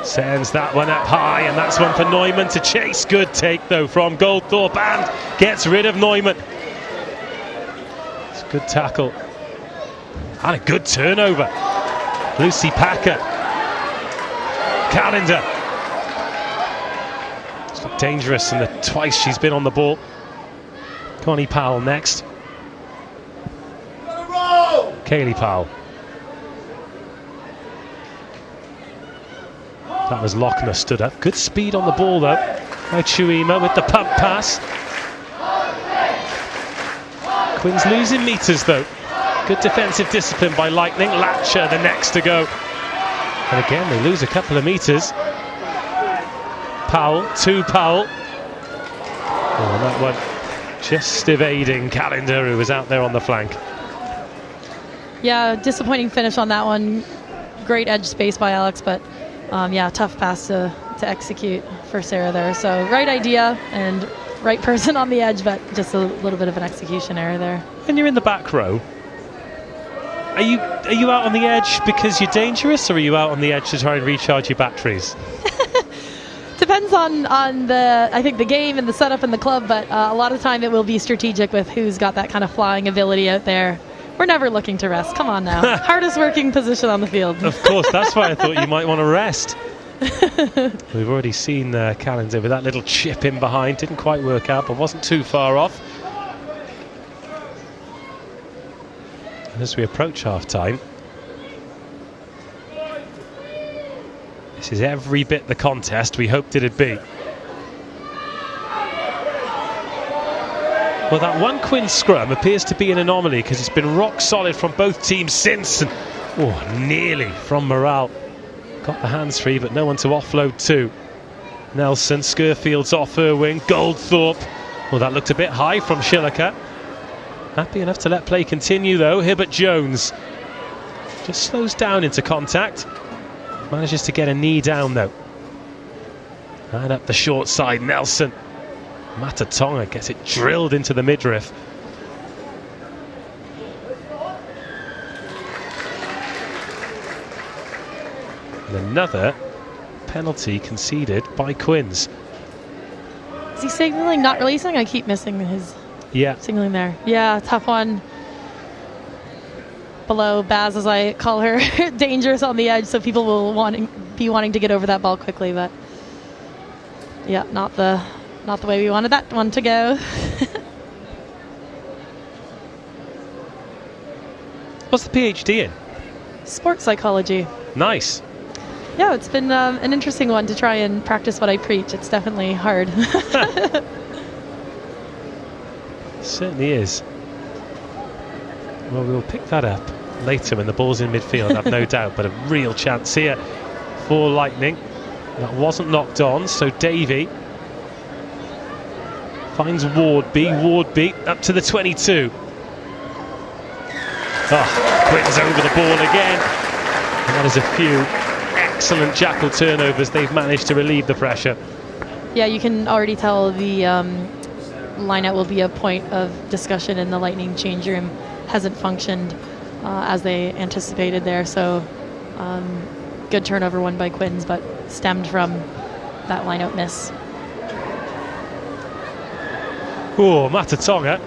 sends that one up high, and that's one for Neumann to chase. Good take though from Goldthorpe, and gets rid of Neumann. Good tackle and a good turnover. Lucy Packer. Calendar. It's looked dangerous in the twice she's been on the ball. Connie Powell next. Kaylee Powell. That was Lochner stood up. Good speed on the ball though. By Chuima with the pump pass. Quins losing metres though. Good defensive discipline by Lightning. Latcher the next to go. And again they lose a couple of metres. Powell, to Powell. Oh, and that one just evading Kildunne, who was out there on the flank. Yeah, disappointing finish on that one. Great edge space by Alex, but yeah, tough pass to execute for Sarah there. So right idea and right person on the edge, but just a little bit of an execution error there. And you're in the back row. Are you out on the edge because you're dangerous, or are you out on the edge to try and recharge your batteries? Depends on I think the game and the setup in the club, but a lot of the time it will be strategic with who's got that kind of flying ability out there. We're never looking to rest. Come on now. Hardest working position on the field. Of course, that's why I thought you might want to rest. We've already seen Kildunne with that little chip in behind. Didn't quite work out, but wasn't too far off. And as we approach half-time, this is every bit the contest we hoped it'd be. Well, that one Quins scrum appears to be an anomaly because it's been rock solid from both teams since. And, nearly from Morale. Got the hands free, but no one to offload to. Nelson, Scurfield's off her wing. Goldthorpe. Well, that looked a bit high from Schilliker. Happy enough to let play continue, though. Hibbert-Jones just slows down into contact. Manages to get a knee down, though. And up the short side, Nelson. Matatonga gets it drilled into the midriff. And another penalty conceded by Quins. Is he signaling not releasing? I keep missing his signaling there. Yeah, tough one. Below Baz, as I call her, dangerous on the edge, so people will be wanting to get over that ball quickly, but yeah, not the way we wanted that one to go. What's the PhD in? Sports psychology. Nice. Yeah, it's been an interesting one to try and practice what I preach. It's definitely hard. Certainly is. Well, we'll pick that up later when the ball's in midfield, I've no doubt, but a real chance here for Lightning. That wasn't knocked on, so Davey finds Wardby up to the 22. Quins over the ball again. And that is a few excellent Jackal turnovers. They've managed to relieve the pressure. Yeah, you can already tell the lineout will be a point of discussion in the Lightning change room. Hasn't functioned as they anticipated there. So good turnover won by Quins, but stemmed from that lineout miss. Matatonga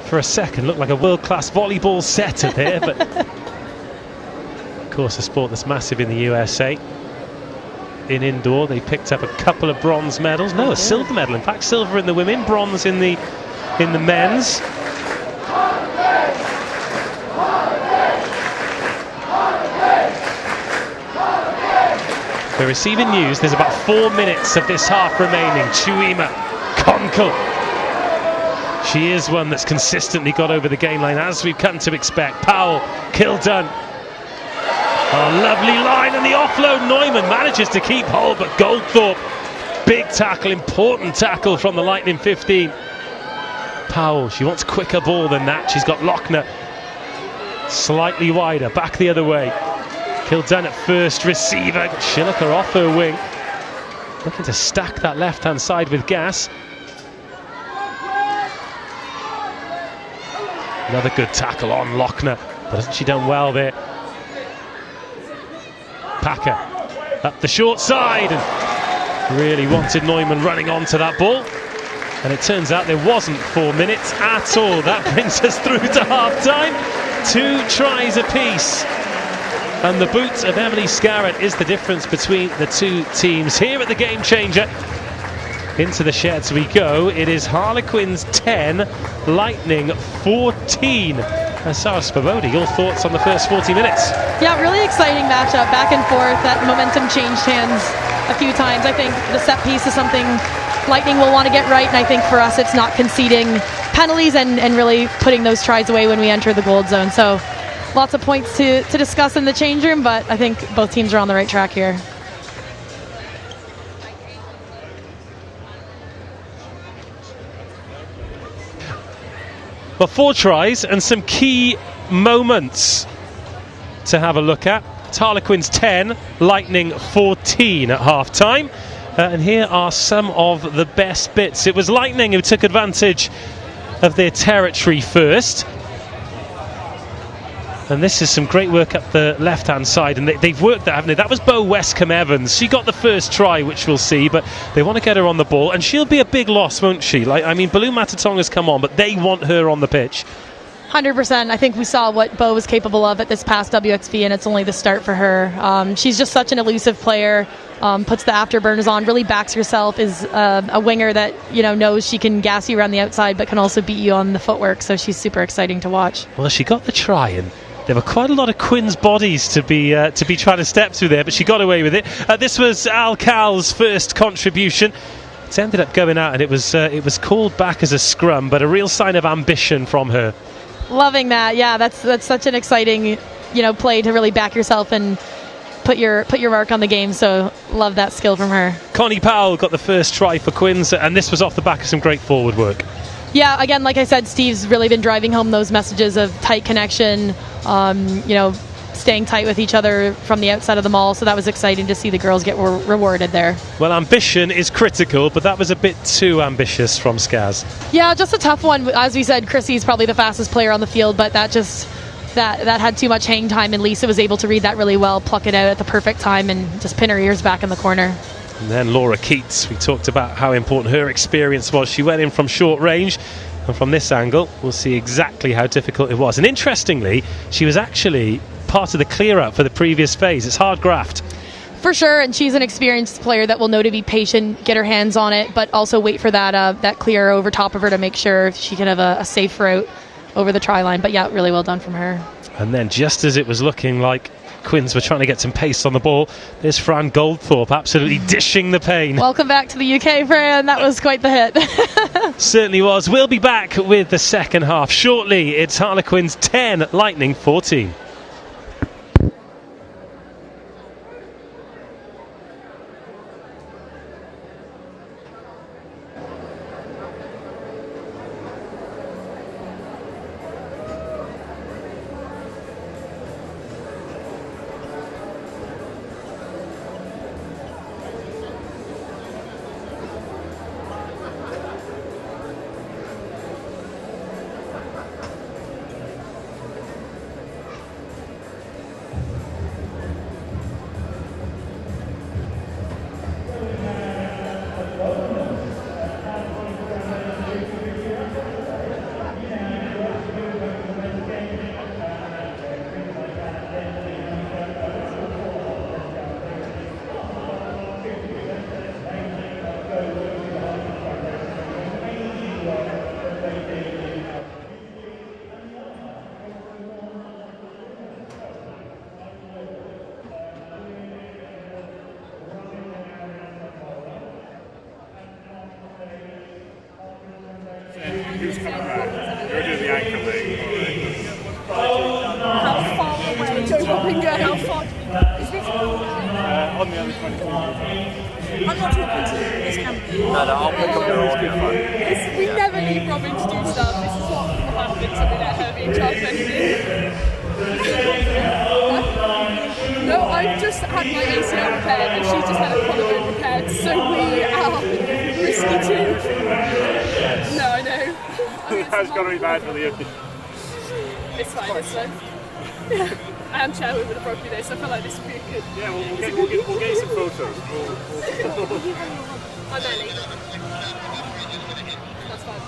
for a second looked like a world-class volleyball setter there, but of course a sport that's massive in the USA. In indoor, they picked up a couple of bronze medals. No, a silver medal. In fact, silver in the women, bronze in the men's. We're receiving news. There's about 4 minutes of this half remaining. Chuima Konkel. She is one that's consistently got over the game line, as we've come to expect. Powell, Kildunne. Oh, lovely line, and the offload. Neumann manages to keep hold, but Goldthorpe, big tackle, important tackle from the Lightning 15. Powell, she wants quicker ball than that. She's got Lochner slightly wider, back the other way. Kildunne at first, receiver, Schilliker off her wing, looking to stack that left-hand side with gas. Another good tackle on Lochner, but hasn't she done well there? Packer up the short side, and really wanted Neumann running onto that ball. And it turns out there wasn't 4 minutes at all. That brings us through to half-time. 2 tries apiece. And the boot of Emily Scarrett is the difference between the two teams. Here at the Game Changer, into the sheds we go. It is Harlequins 10, Lightning 14. Sarah Spavodi, your thoughts on the first 40 minutes? Yeah, really exciting matchup, back and forth. That momentum changed hands a few times. I think the set piece is something Lightning will want to get right, and I think for us it's not conceding penalties and really putting those tries away when we enter the gold zone. So lots of points to discuss in the change room, but I think both teams are on the right track here. Well, 4 tries and some key moments to have a look at. It's Harlequins 10, Lightning 14 at half-time. And here are some of the best bits. It was Lightning who took advantage of their territory first. And this is some great work up the left-hand side, and they've worked that, haven't they? That was Beau Westcombe-Evans. She got the first try, which we'll see, but they want to get her on the ball, and she'll be a big loss, won't she? Baloo Matatonga's come on, but they want her on the pitch. 100%. I think we saw what Beau was capable of at this past WXV, and it's only the start for her. She's just such an elusive player, puts the afterburners on, really backs herself, is a winger that knows she can gas you around the outside, but can also beat you on the footwork, so she's super exciting to watch. Well, she got the try, and there were quite a lot of Quins bodies to be trying to step through there, but she got away with it. This was Al Cal's first contribution. It ended up going out, and it was called back as a scrum, but a real sign of ambition from her. Loving that. Yeah, that's such an exciting play to really back yourself and put your mark on the game. So love that skill from her. Connie Powell got the first try for Quins, and this was off the back of some great forward work. Yeah, again, like I said, Steve's really been driving home those messages of tight connection, staying tight with each other from the outside of the mall. So that was exciting to see the girls get rewarded there. Well, ambition is critical, but that was a bit too ambitious from Skaz. Yeah, just a tough one. As we said, Chrissy's probably the fastest player on the field, but that had too much hang time, and Lisa was able to read that really well, pluck it out at the perfect time, and just pin her ears back in the corner. And then Laura Keats, we talked about how important her experience was. She went in from short range, and from this angle we'll see exactly how difficult it was. And interestingly, she was actually part of the clear out for the previous phase. It's hard graft. For sure, and she's an experienced player that will know to be patient, get her hands on it, but also wait for that clear over top of her to make sure she can have a safe route over the try line. But yeah, really well done from her. And then just as it was looking like Quins were trying to get some pace on the ball, there's Fran Goldthorpe absolutely dishing the pain. Welcome back to the UK, Fran. That was quite the hit. Certainly was. We'll be back with the second half shortly. It's Harlequins 10, Lightning 14. Who's coming back? You're doing the anchor league. How far away? Joe Robingo, how far? Is this On the other 22. I'm not talking to this campaign. No, I'll pick up your audio. We never leave Robin to do stuff. This is what happens when we let her be in charge of anything. No, I've just had my ACL repaired and she's just had a collarbone repaired, so we are risky too. No, I know. That's got to be bad for the empty. It's fine, it's fine. Yeah. I am chair with a broken day, so I feel like this would be good. Yeah, we'll get you some photos. I'm Ellie. That's fine.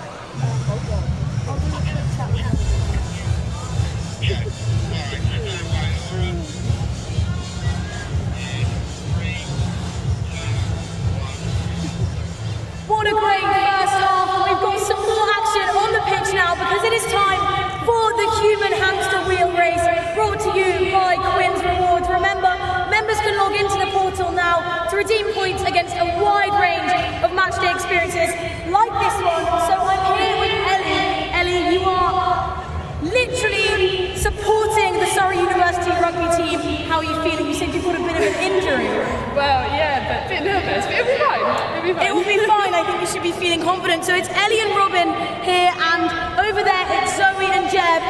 What a great first half, and we've got some more action on the pitch now because it is time for the human hamster wheel race, brought to you by Quins Rewards. Remember, members can log into the portal now to redeem points against a wide range of matchday experiences like this one. So I'm here with Ellie. Ellie, you are literally supporting the Surrey University rugby team. How are you feeling? You said you've got a bit of an injury. Well, yeah, but a bit nervous, but it'll be fine. It will be fine. I think you should be feeling confident. So it's Ellie and Robin here, and over there it's Zoe and Jeb.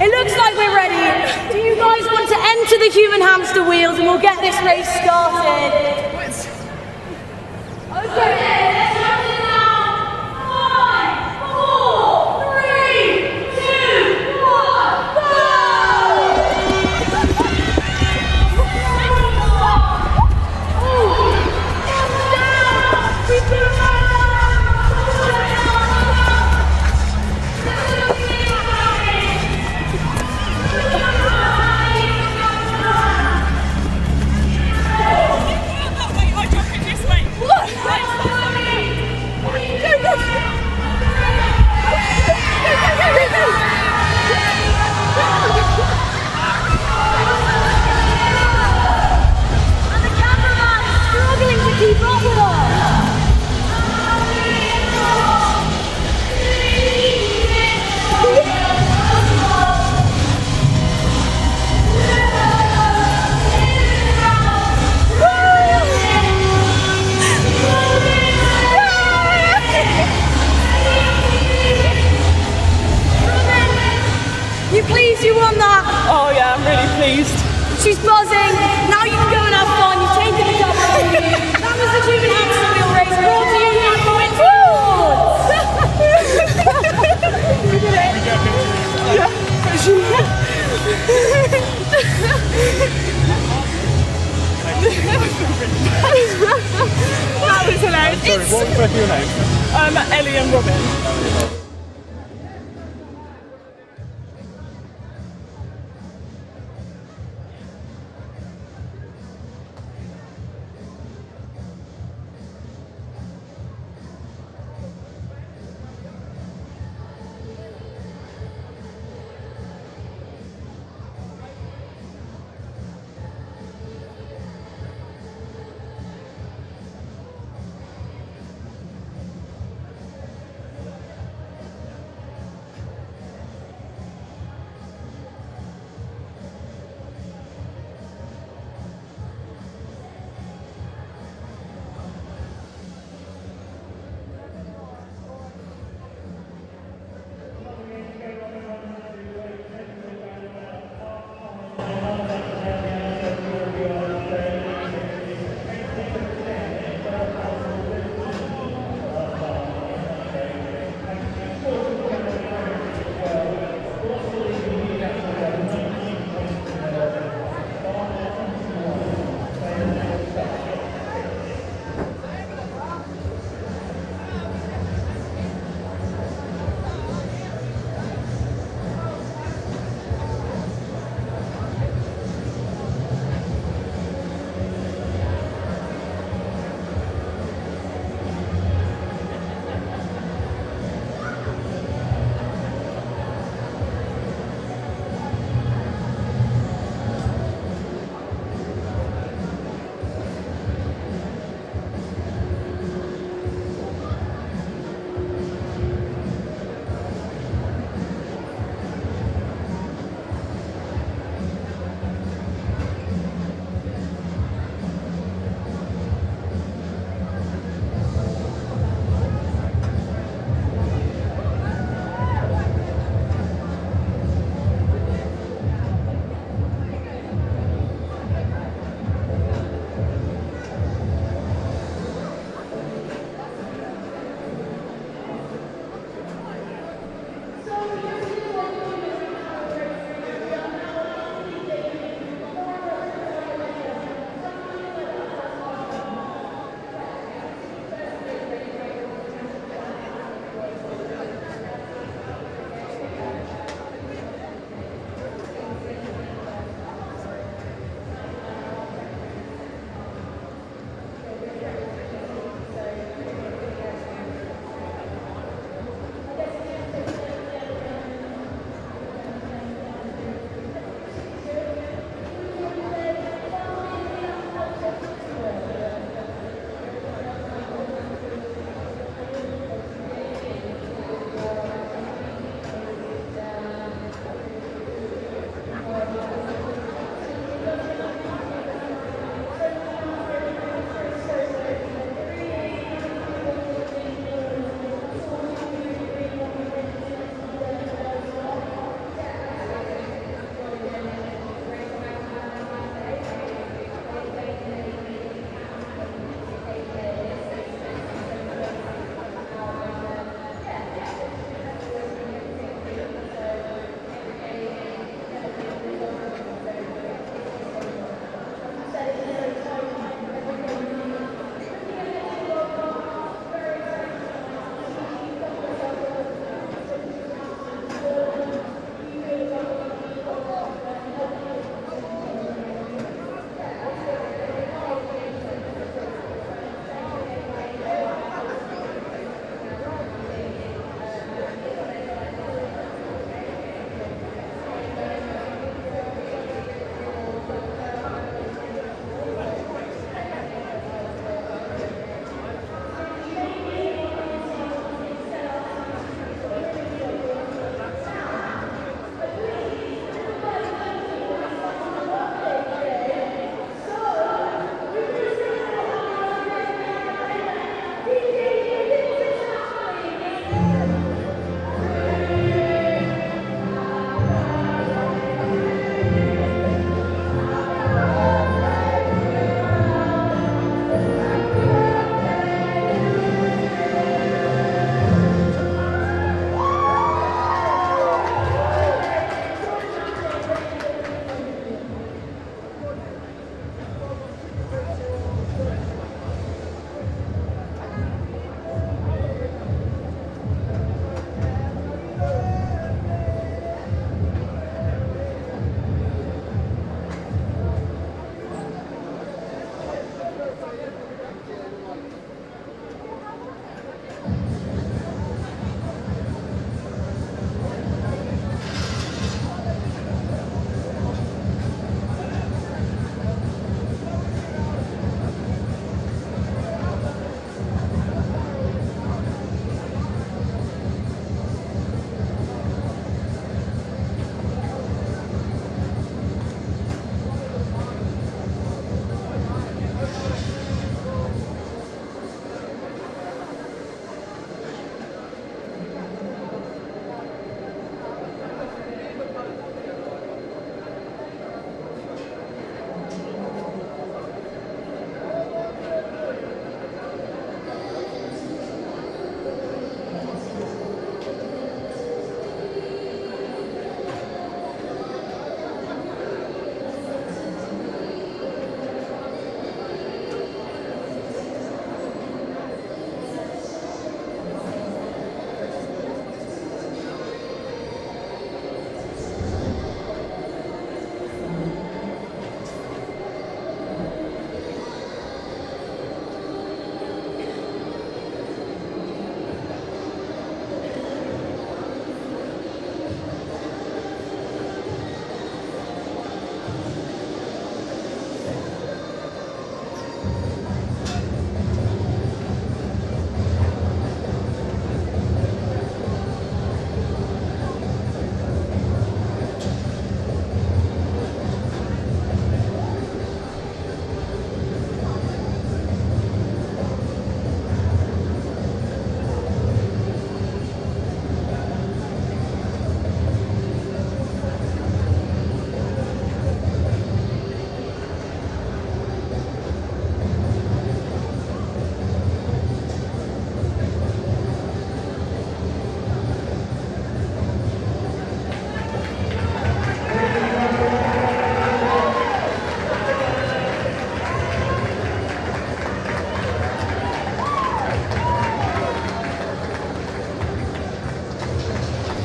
It looks like we're ready. Do you guys want to enter the human hamster wheels and we'll get this race started? Okay. You won that. Oh yeah, I'm really pleased. She's buzzing. Now you can go and have fun. You've taken the cup from you. That was the human hamster wheel race brought to you at Quins. That was hilarious. Sorry, what was your name? Ellie and Robin.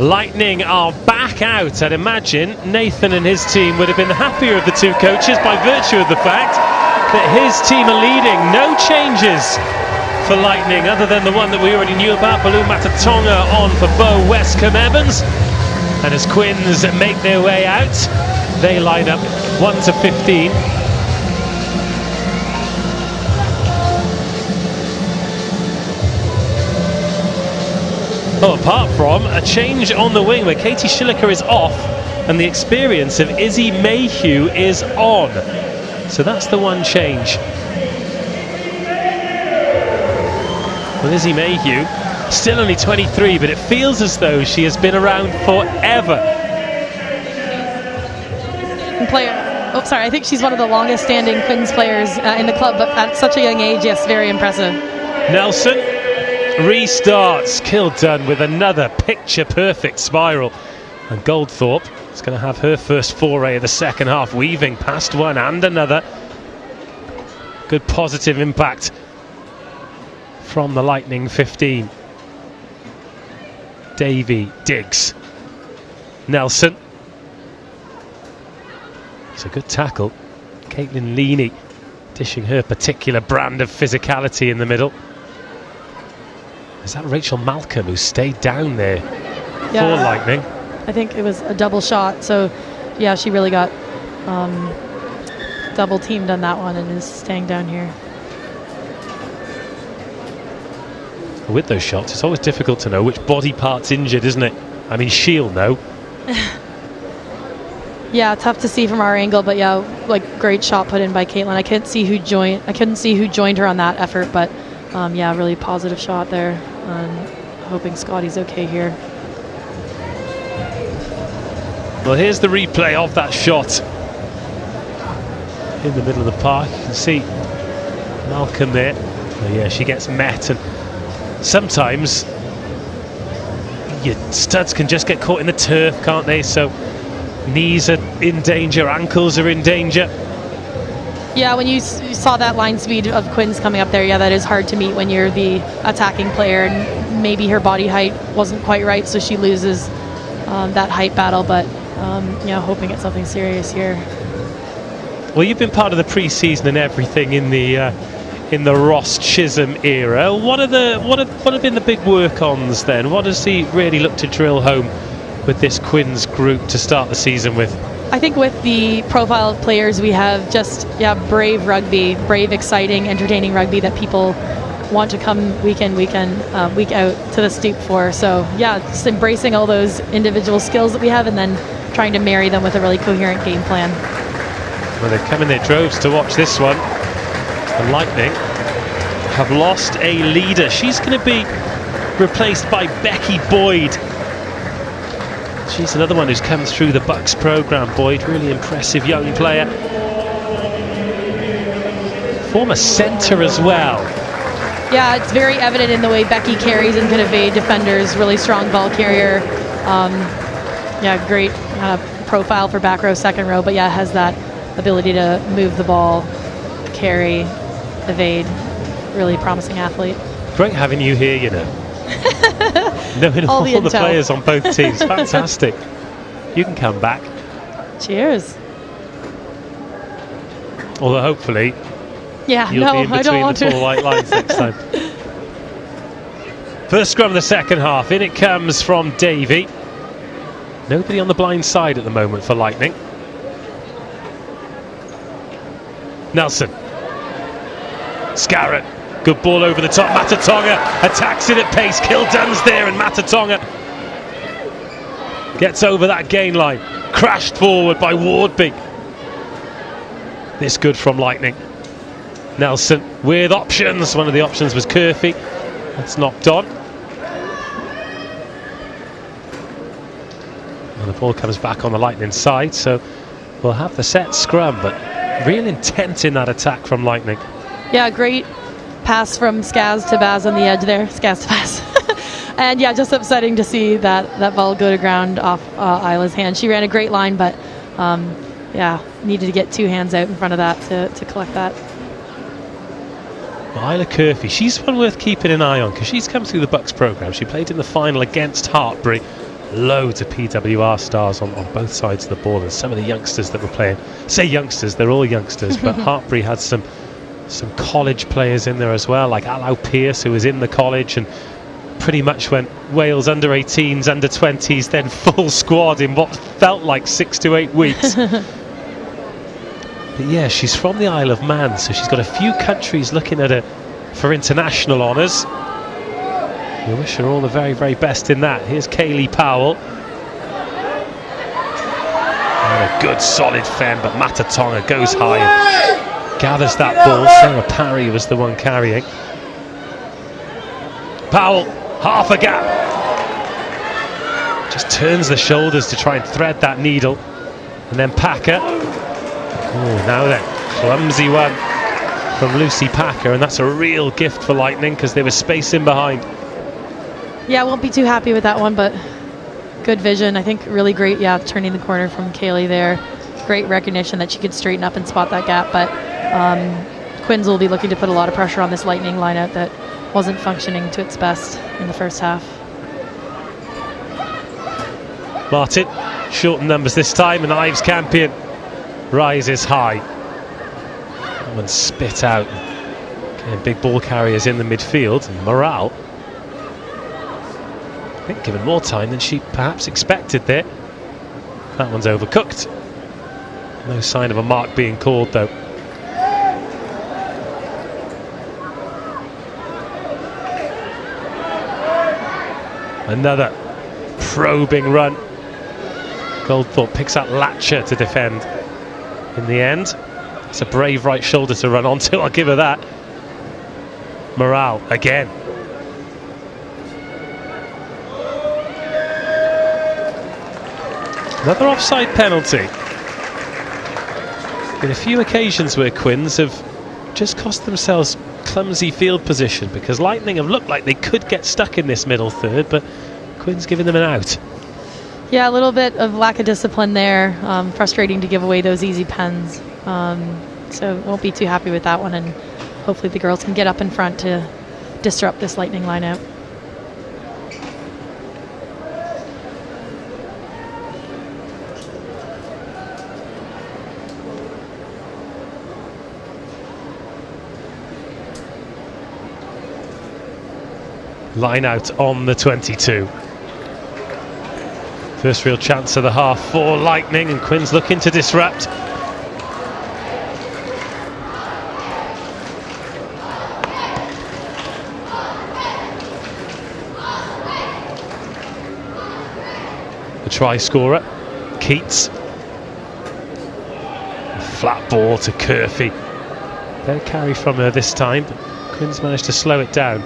Lightning are back out. I'd imagine Nathan and his team would have been the happier of the two coaches by virtue of the fact that his team are leading. No changes for Lightning other than the one that we already knew about. Baloo Matatonga on for Bo Westcombe Evans. And as Quins make their way out, they line up 1 to 15. Oh, apart from a change on the wing where Katie Schilliker is off and the experience of Izzy Mayhew is on. So that's the one change. Well, Izzy Mayhew, still only 23, but it feels as though she has been around forever. Oh, sorry, I think she's one of the longest standing Quins players in the club, but at such a young age, yes, very impressive. Nelson restarts. Kildunne with another picture-perfect spiral. And Goldthorpe is going to have her first foray of the second half, weaving past one and another. Good positive impact from the Lightning 15. Davy digs. Nelson. It's a good tackle. Caitlin Leaney dishing her particular brand of physicality in the middle. Is that Rachel Malcolm who stayed down there for Lightning? I think it was a double shot, so yeah, she really got double teamed on that one and is staying down here. With those shots, it's always difficult to know which body part's injured, isn't it? I mean, she'll know. Yeah, tough to see from our angle, but yeah, like great shot put in by Caitlin. I couldn't see who joined her on that effort, but yeah, really positive shot there. Hoping Scotty's okay here. Well, here's the replay of that shot in the middle of the park. You can see Malcolm there. Oh, yeah, she gets met, and sometimes your studs can just get caught in the turf, can't they? So knees are in danger, ankles are in danger. Yeah, when you saw that line speed of Quins coming up there, yeah, that is hard to meet when you're the attacking player, and maybe her body height wasn't quite right, so she loses that height battle, but yeah, hoping it's something serious here. Well, you've been part of the pre-season and everything in the Ross Chisholm era. What have been the big work-ons then? What does he really look to drill home with this Quins group to start the season with? I think with the profile of players we have, just brave rugby, brave, exciting, entertaining rugby that people want to come week in, week out to the Stoop for. So yeah, just embracing all those individual skills that we have and then trying to marry them with a really coherent game plan. Well, they've come in their droves to watch this one. The Lightning have lost a leader. She's going to be replaced by Becky Boyd. She's another one who's come through the Bucks program. Boyd, really impressive young player. Former centre as well. Yeah, it's very evident in the way Becky carries and can evade defenders. Really strong ball carrier. Yeah, great profile for back row, second row, but yeah, has that ability to move the ball, carry, evade. Really promising athlete. Great having you here, you know. Knowing all the players on both teams. Fantastic. You can come back. Cheers. Although hopefully you'll be in between the tall white lines next time. First scrum of the second half. In it comes from Davy. Nobody on the blind side at the moment for Lightning. Nelson. Scarrett. Good ball over the top. Matatonga attacks it at pace. Kildunne's there, and Matatonga gets over that gain line. Crashed forward by Wardby. This good from Lightning. Nelson with options. One of the options was Curfew. That's knocked on. And the ball comes back on the Lightning side, so we'll have the set scrum, but real intent in that attack from Lightning. Yeah, great pass from Skaz to Baz on the edge there. Skaz to Baz. And yeah, just upsetting to see that ball go to ground off Isla's hand. She ran a great line, but yeah, needed to get two hands out in front of that to collect that. Well, Isla Curfew, she's one worth keeping an eye on because she's come through the Bucks program. She played in the final against Hartbury loads of PWR stars on both sides of the ball, and some of the youngsters that were playing, say youngsters, they're all youngsters, but Hartpury had some college players in there as well, like Alau Pearce, who was in the college and pretty much went Wales under 18s, under 20s, then full squad in what felt like 6 to 8 weeks. But yeah, she's from the Isle of Man, so she's got a few countries looking at her for international honours. We wish her all the very, very best in that. Here's Kaylee Powell. And a good solid fend, but Matatonga goes high and gathers that ball. Sarah Parry was the one carrying. Powell, half a gap. Just turns the shoulders to try and thread that needle. And then Packer. Oh, now then, clumsy one from Lucy Packer, and that's a real gift for Lightning because there was space in behind. Yeah, I won't be too happy with that one, but good vision. I think really great, turning the corner from Kaylee there. Great recognition that she could straighten up and spot that gap, but Quins will be looking to put a lot of pressure on this Lightning lineup that wasn't functioning to its best in the first half. Martin, short numbers this time, and Ives Campion rises high. That one spit out. Okay, big ball carriers in the midfield, and Morale, I think, given more time than she perhaps expected there. That one's overcooked. No sign of a mark being called though. Another probing run. Goldthorpe picks up Latcher to defend in the end. It's a brave right shoulder to run onto, I'll give her that. Morale again. Another offside penalty. Been a few occasions where Quins have just cost themselves clumsy field position because Lightning have looked like they could get stuck in this middle third, but Quins giving them an out. Yeah, a little bit of lack of discipline there. Frustrating to give away those easy pens. So won't be too happy with that one, and hopefully the girls can get up in front to disrupt this Lightning lineup. Line out on the 22. First real chance of the half for Lightning, and Quins looking to disrupt. The try scorer, Keats. A flat ball to Curfey. Better carry from her this time, but Quins managed to slow it down.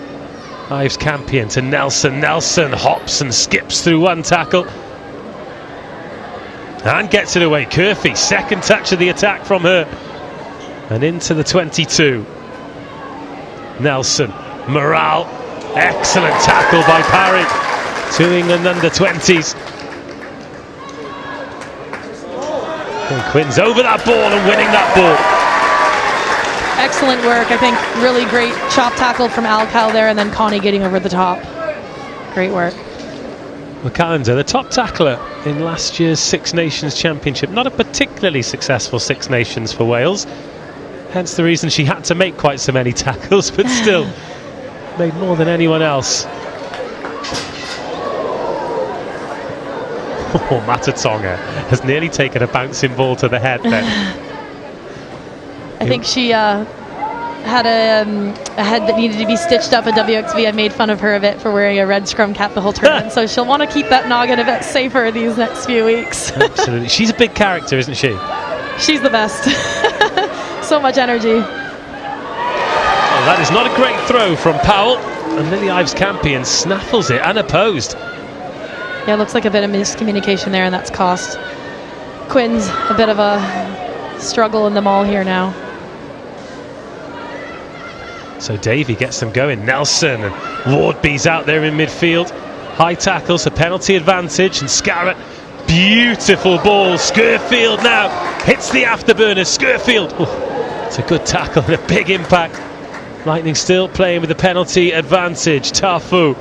Ives Campion to Nelson. Nelson hops and skips through one tackle and gets it away. Curfey, second touch of the attack from her, and into the 22. Nelson, Morale, excellent tackle by Parry to England under 20s. And Quins over that ball and winning that ball. Excellent work. I think really great chop tackle from Alcal there, and then Connie getting over the top. Great work. McAllinder, the top tackler in last year's Six Nations Championship. Not a particularly successful Six Nations for Wales, hence the reason she had to make quite so many tackles, but still made more than anyone else. Oh, Matatonga has nearly taken a bouncing ball to the head there. I think she had a head that needed to be stitched up at WXV. I made fun of her a bit for wearing a red scrum cap the whole tournament, so she'll want to keep that noggin a bit safer these next few weeks. Absolutely. She's a big character, isn't she? She's the best. So much energy. Well, that is not a great throw from Powell, and Lily Ives Campion snaffles it unopposed. Yeah, looks like a bit of miscommunication there, and that's cost Quins a bit of a struggle in the maul here now. So Davey gets them going. Nelson and Wardby's out there in midfield. High tackles, a penalty advantage, and Scarrett, beautiful ball. Skirfield now hits the afterburner. Skirfield, it's a good tackle and a big impact. Lightning still playing with the penalty advantage. Tafu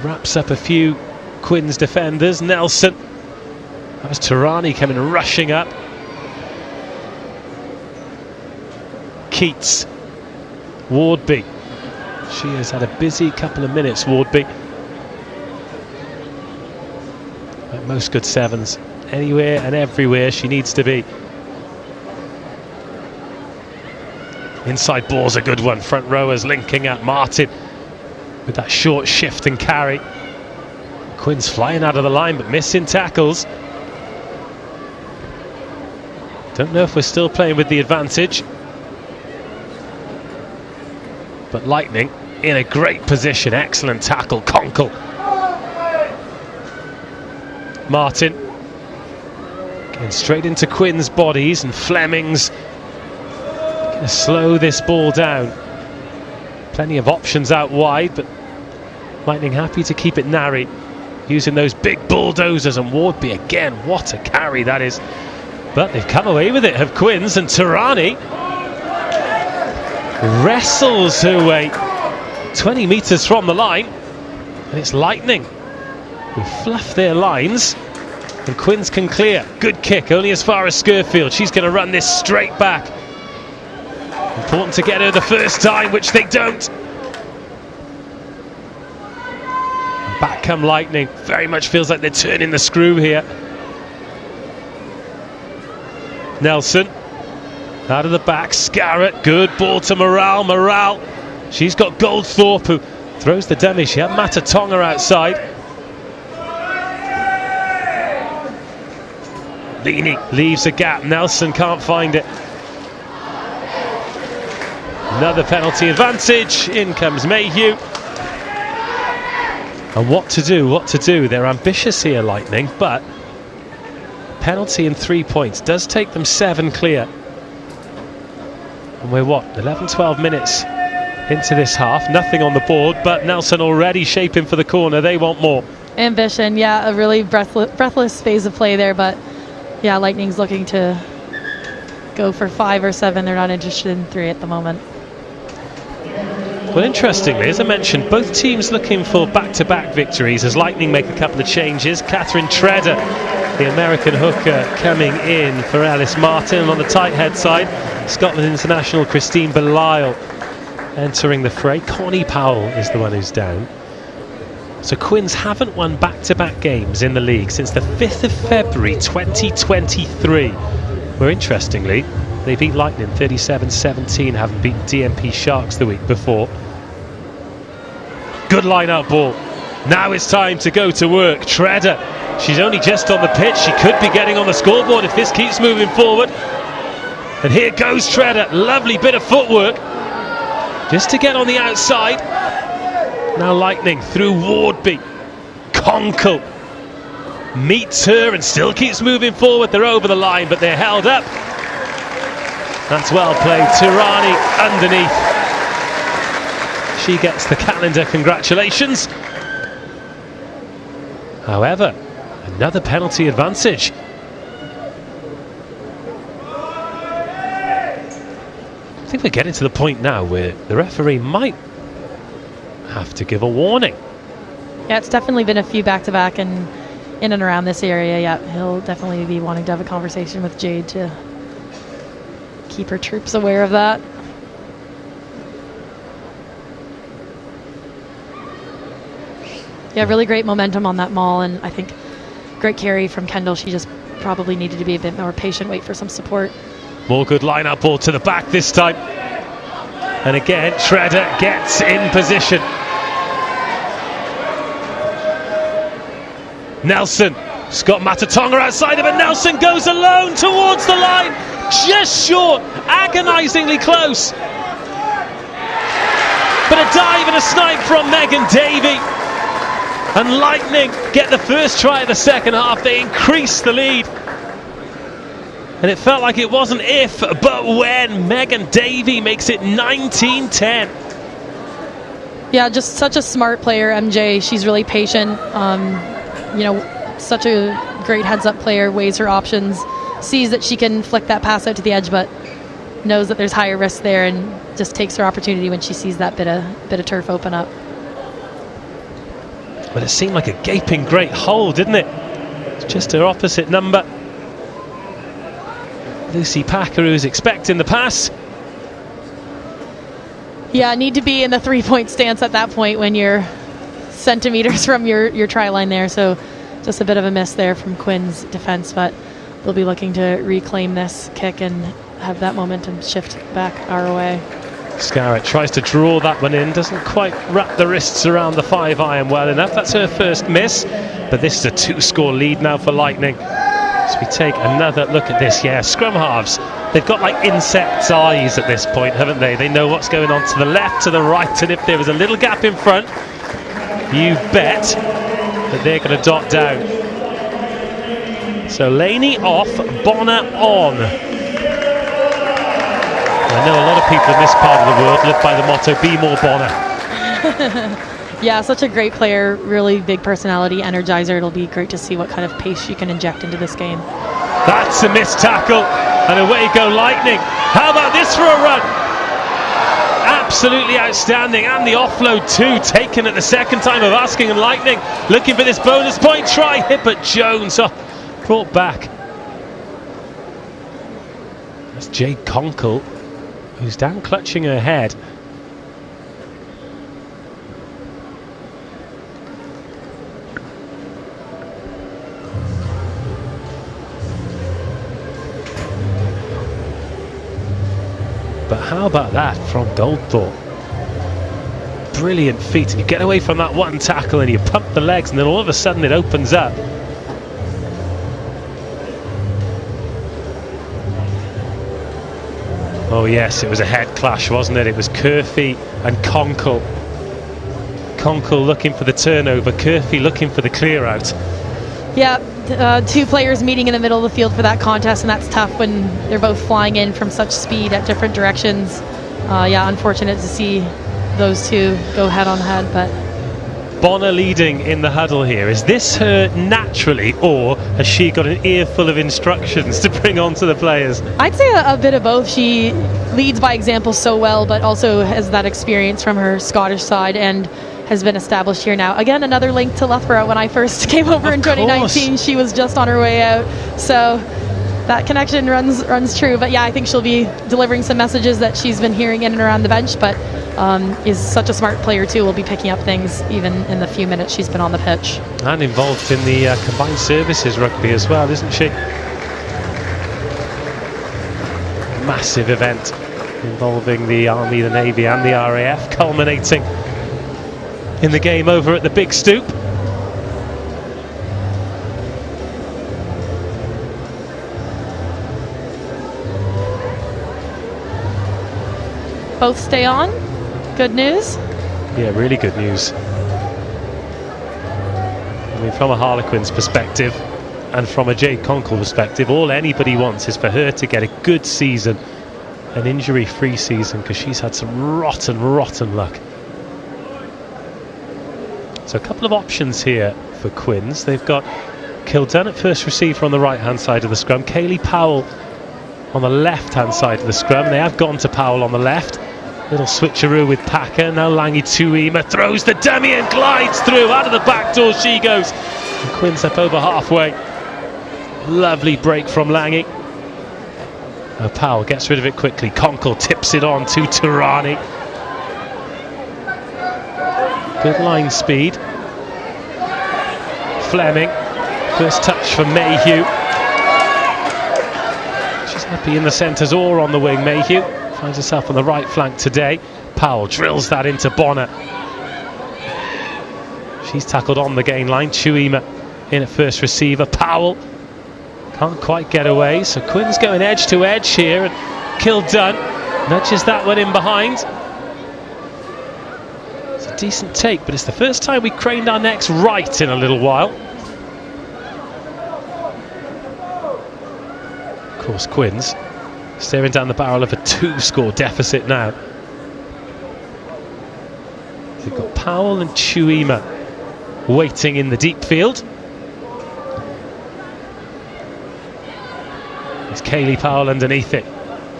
Wraps up a few Quins defenders. Nelson. That was Tarani coming rushing up. Keats. Wardby. She has had a busy couple of minutes, Wardby. Like most good sevens, anywhere and everywhere she needs to be. Inside ball's a good one. Front rowers linking up. Martin with that short shift and carry. Quins flying out of the line but missing tackles. Don't know if we're still playing with the advantage. But Lightning in a great position. Excellent tackle. Conkle. Martin getting straight into Quinn's bodies, and Fleming's going to slow this ball down. Plenty of options out wide, but Lightning happy to keep it narrow, using those big bulldozers. And Wardby again, what a carry that is. But they've come away with it, have Quins, and Tarani wrestles her way 20 metres from the line, and it's Lightning who fluff their lines, and Quins can clear. Good kick, only as far as Skirfield. She's going to run this straight back. Important to get her the first time, which they don't. Back come Lightning. Very much feels like they're turning the screw here. Nelson out of the back. Scarrett, good ball to Morale. Morale, she's got Goldthorpe, who throws the dummy. She had Matatonga outside. Leany leaves a gap. Nelson can't find it. Another penalty advantage. In comes Mayhew. And what to do, what to do. They're ambitious here, Lightning, but penalty and 3 points does take them 7 clear. And we're 11-12 minutes into this half. Nothing on the board, but Nelson already shaping for the corner. They want more. Ambition, yeah, a really breathless phase of play there, but yeah, Lightning's looking to go for 5 or 7. They're not interested in 3 at the moment. Well, interestingly, as I mentioned, both teams looking for back-to-back victories as Lightning make a couple of changes. Catherine Tredder, the American hooker, coming in for Alice Martin. And on the tight head side, Scotland international Christine Belisle entering the fray. Connie Powell is the one who's down. So Quins haven't won back-to-back games in the league since the 5th of February 2023. Where interestingly, they beat Lightning 37-17, having beaten DMP Sharks the week before. Good line-out ball. Now it's time to go to work. Tredder, she's only just on the pitch. She could be getting on the scoreboard if this keeps moving forward. And here goes Tredder. Lovely bit of footwork just to get on the outside. Now Lightning through Wardby. Conkle meets her and still keeps moving forward. They're over the line, but they're held up. That's well played. Tirani underneath. She gets the calendar congratulations. However, another penalty advantage. I think we're getting to the point now where the referee might have to give a warning. Yeah, it's definitely been a few back-to-back and in and around this area. Yeah, he'll definitely be wanting to have a conversation with Jade to keep her troops aware of that. Yeah, really great momentum on that maul, and I think great carry from Kendall. She just probably needed to be a bit more patient, wait for some support. More good line-up ball to the back this time. And again, Tredder gets in position. Nelson, Scott Matatonga outside of it. Nelson goes alone towards the line. Just short, agonisingly close. But a dive and a snipe from Megan Davey. And Lightning get the first try of the second half. They increase the lead. And it felt like it wasn't if, but when. Megan Davey makes it 19-10. Yeah, just such a smart player, MJ. She's really patient. You know, such a great heads-up player, weighs her options, sees that she can flick that pass out to the edge, but knows that there's higher risk there and just takes her opportunity when she sees that bit of turf open up. But it seemed like a gaping great hole, didn't it? It's just her opposite number. Lucy Packer, who's expecting the pass. Yeah, need to be in the 3-point stance at that point when you're centimeters from your try line there. So just a bit of a miss there from Quins' defense, but they'll be looking to reclaim this kick and have that momentum shift back our way. Scarrett tries to draw that one in, doesn't quite wrap the wrists around the 5-iron well enough. That's her first miss, but this is a 2-score lead now for Lightning. So we take another look at this. Yeah, scrum halves, they've got like insects' eyes at this point, haven't they? They know what's going on to the left, to the right, and if there is a little gap in front, you bet that they're going to dot down. So Laney off, Bonner on. I know a lot of people in this part of the world live by the motto, be more Bonner. Yeah, such a great player, really big personality, energizer. It'll be great to see what kind of pace she can inject into this game. That's a missed tackle, and away go Lightning. How about this for a run? Absolutely outstanding, and the offload too, taken at the second time of asking, and Lightning looking for this bonus point try, hit but Jones brought back. That's Jade Conkle, who's down clutching her head. But how about that from Goldthorpe? Brilliant feat, and you get away from that one tackle and you pump the legs, and then all of a sudden it opens up. Oh yes, it was a head clash, wasn't it? It was Curfew and Conkle. Conkle looking for the turnover, Curfew looking for the clear out. Yeah, two players meeting in the middle of the field for that contest, and that's tough when they're both flying in from such speed at different directions. Yeah, unfortunate to see those two go head on head, but Bonner leading in the huddle here. Is this her naturally, or has she got an earful of instructions to bring on to the players? I'd say a bit of both. She leads by example so well, but also has that experience from her Scottish side and has been established here now. Again, another link to Loughborough. When I first came over in 2019, she was just on her way out. So that connection runs true. But yeah, I think she'll be delivering some messages that she's been hearing in and around the bench, but is such a smart player too. Will be picking up things even in the few minutes she's been on the pitch. And involved in the combined services rugby as well, isn't she? Massive event involving the Army, the Navy and the RAF, culminating in the game over at the Big Stoop. Both stay on. Good news. Yeah, really good news. I mean, from a Harlequins perspective and from a Jade Conkle perspective, all anybody wants is for her to get a good season, an injury-free season, because she's had some rotten luck. So a couple of options here for Quins. They've got Kildunne at first receiver on the right-hand side of the scrum, Kaylee Powell on the left-hand side of the scrum. They have gone to Powell on the left. Little switcheroo with Packer. Now Langi Tuima throws the dummy and glides through. Out of the back door she goes. And Quins up over halfway. Lovely break from Langi. Now Powell gets rid of it quickly. Conkle tips it on to Tarani. Good line speed. Fleming. First touch for Mayhew. She's happy in the centres or on the wing. Mayhew finds herself on the right flank today. Powell drills that into Bonner. She's tackled on the gain line. Tuima in at first receiver. Powell can't quite get away. So Quins going edge to edge here. And Kildunne nudges that one in behind. Decent take, but it's the first time we craned our necks right in a little while. Of course, Quins staring down the barrel of a 2-score deficit now. They've got Powell and Tuima waiting in the deep field. It's Kaylee Powell underneath it.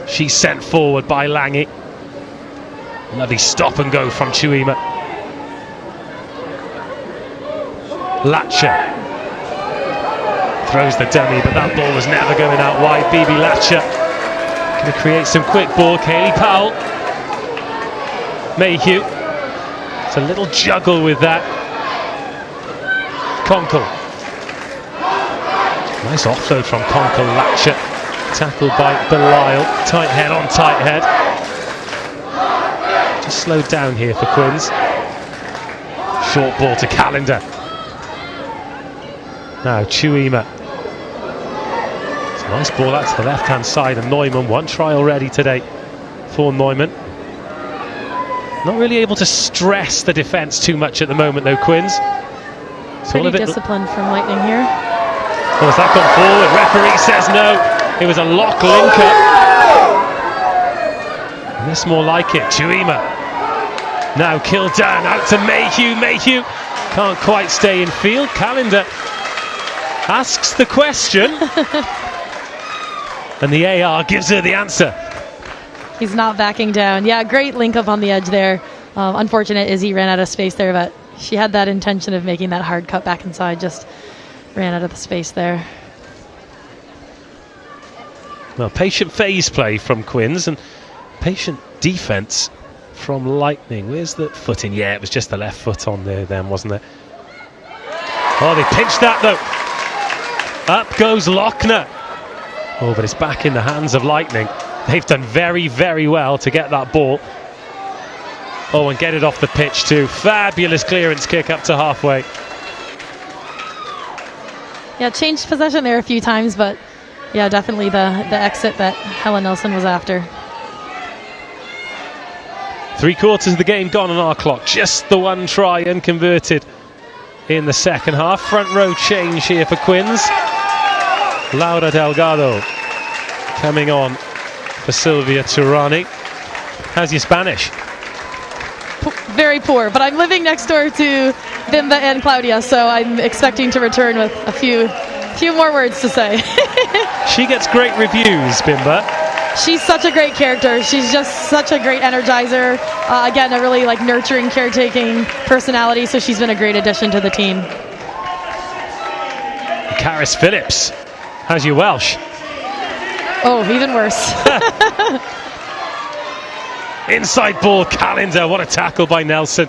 She's sent forward by Langi. Lovely stop and go from Tuima. Latcher throws the dummy, but that ball was never going out wide. BB Latcher going to create some quick ball. Kaylee Powell. Mayhew. It's a little juggle with that. Conkle. Nice offload from Conkle. Latcher tackled by Belisle. Tight head on tight head. Just slowed down here for Quins. Short ball to Calendar. Now Chuima. It's a nice ball out to the left hand side, and Neumann, one try already today for Neumann. Not really able to stress the defence too much at the moment though, Quins. Pretty disciplined from Lightning here. Oh, has that gone forward? Referee says no. It was a lock linker. And this more like it. Chuima. Now Kildunne out to Mayhew. Mayhew can't quite stay in field. Calendar asks the question. And the AR gives her the answer. He's not backing down. Yeah, great link up on the edge there. Unfortunate Izzy ran out of space there, but she had that intention of making that hard cut back inside, just ran out of the space there. Well, patient phase play from Quins and patient defence from Lightning. Where's the foot in? Yeah, it was just the left foot on there then, wasn't it? Oh, they pinched that though. Up goes Lochner. Oh, but it's back in the hands of Lightning. They've done very, very well to get that ball. Oh, and get it off the pitch too. Fabulous clearance kick up to halfway. Yeah, changed possession there a few times, but yeah, definitely the exit that Helen Nelson was after. 3/4 of the game gone on our clock. Just the one try unconverted in the second half. Front row change here for Quins. Laura Delgado coming on for Silvia Turani. How's your Spanish? Very poor, but I'm living next door to Bimba and Claudia, so I'm expecting to return with a few more words to say. She gets great reviews, Bimba. She's such a great character. She's just such a great energizer. Again, a really nurturing, caretaking personality, so she's been a great addition to the team. Caris Phillips. How's your Welsh? Oh, even worse. Inside ball, Calendar. What a tackle by Nelson.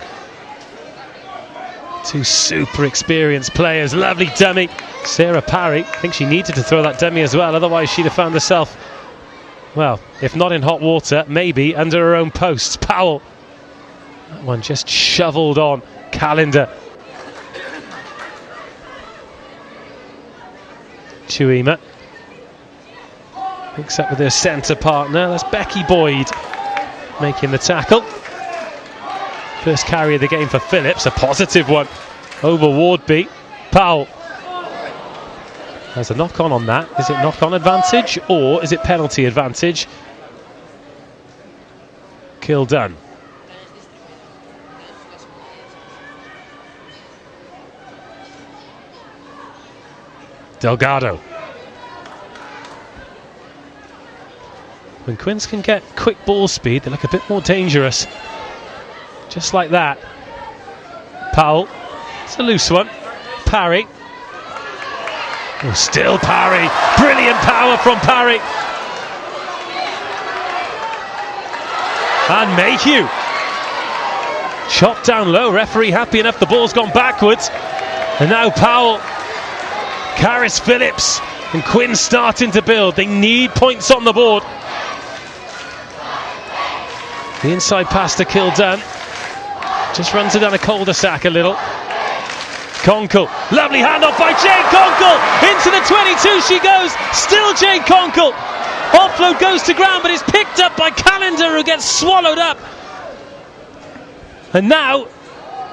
Two super experienced players. Lovely dummy. Sarah Parry. I think she needed to throw that dummy as well. Otherwise, she'd have found herself, well, if not in hot water, maybe under her own posts. Powell. That one just shoveled on. Calendar. Chuima. Picks up with her centre partner. That's Becky Boyd making the tackle. First carry of the game for Phillips, a positive one over Wardby. Powell has a knock-on on that. Is it knock-on advantage or is it penalty advantage? Kildunne. Delgado. When Quins can get quick ball speed, they look a bit more dangerous. Just like that. Powell. It's a loose one. Parry. Oh, still Parry. Brilliant power from Parry. And Mayhew. Chopped down low. Referee happy enough the ball's gone backwards. And now Powell. Caris Phillips. And Quins starting to build. They need points on the board. The inside pass to Kildunne. Just runs it down a cul-de-sac a little. Conkle. Lovely handoff by Jane Conkle. Into the 22 she goes. Still Jane Conkle. Offload goes to ground, but it's picked up by Calendar, who gets swallowed up. And now